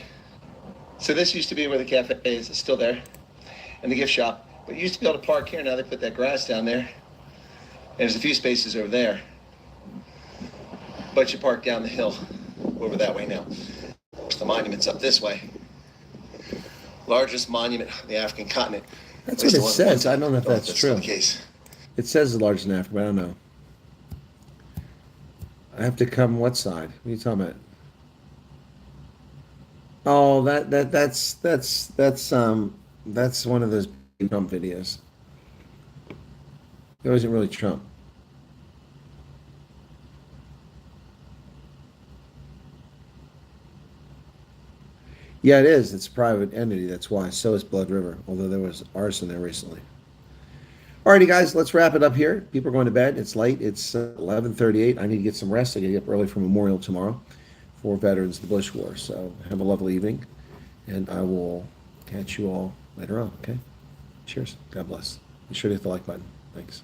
So this used to be where the cafe is. It's still there. And the gift shop. But you used to be able to park here. Now they put that grass down there. And there's a few spaces over there. But you park down the hill over that way now. The monument's up this way. Largest monument on the African continent. That's what it says. I don't know if that's still true. the case. It says the largest in Africa, but I don't know. I have to come what side? What are you talking about? Oh, that's one of those Trump videos. It wasn't really Trump. Yeah, it is. It's a private entity. That's why. So is Blood River, although there was arson there recently. Alrighty, guys, let's wrap it up here. People are going to bed. It's late. It's 11:38. I need to get some rest. I got to get up early for Memorial tomorrow for veterans of the Bush War. So have a lovely evening, and I will catch you all later on, okay? Cheers. God bless. Be sure to hit the like button. Thanks.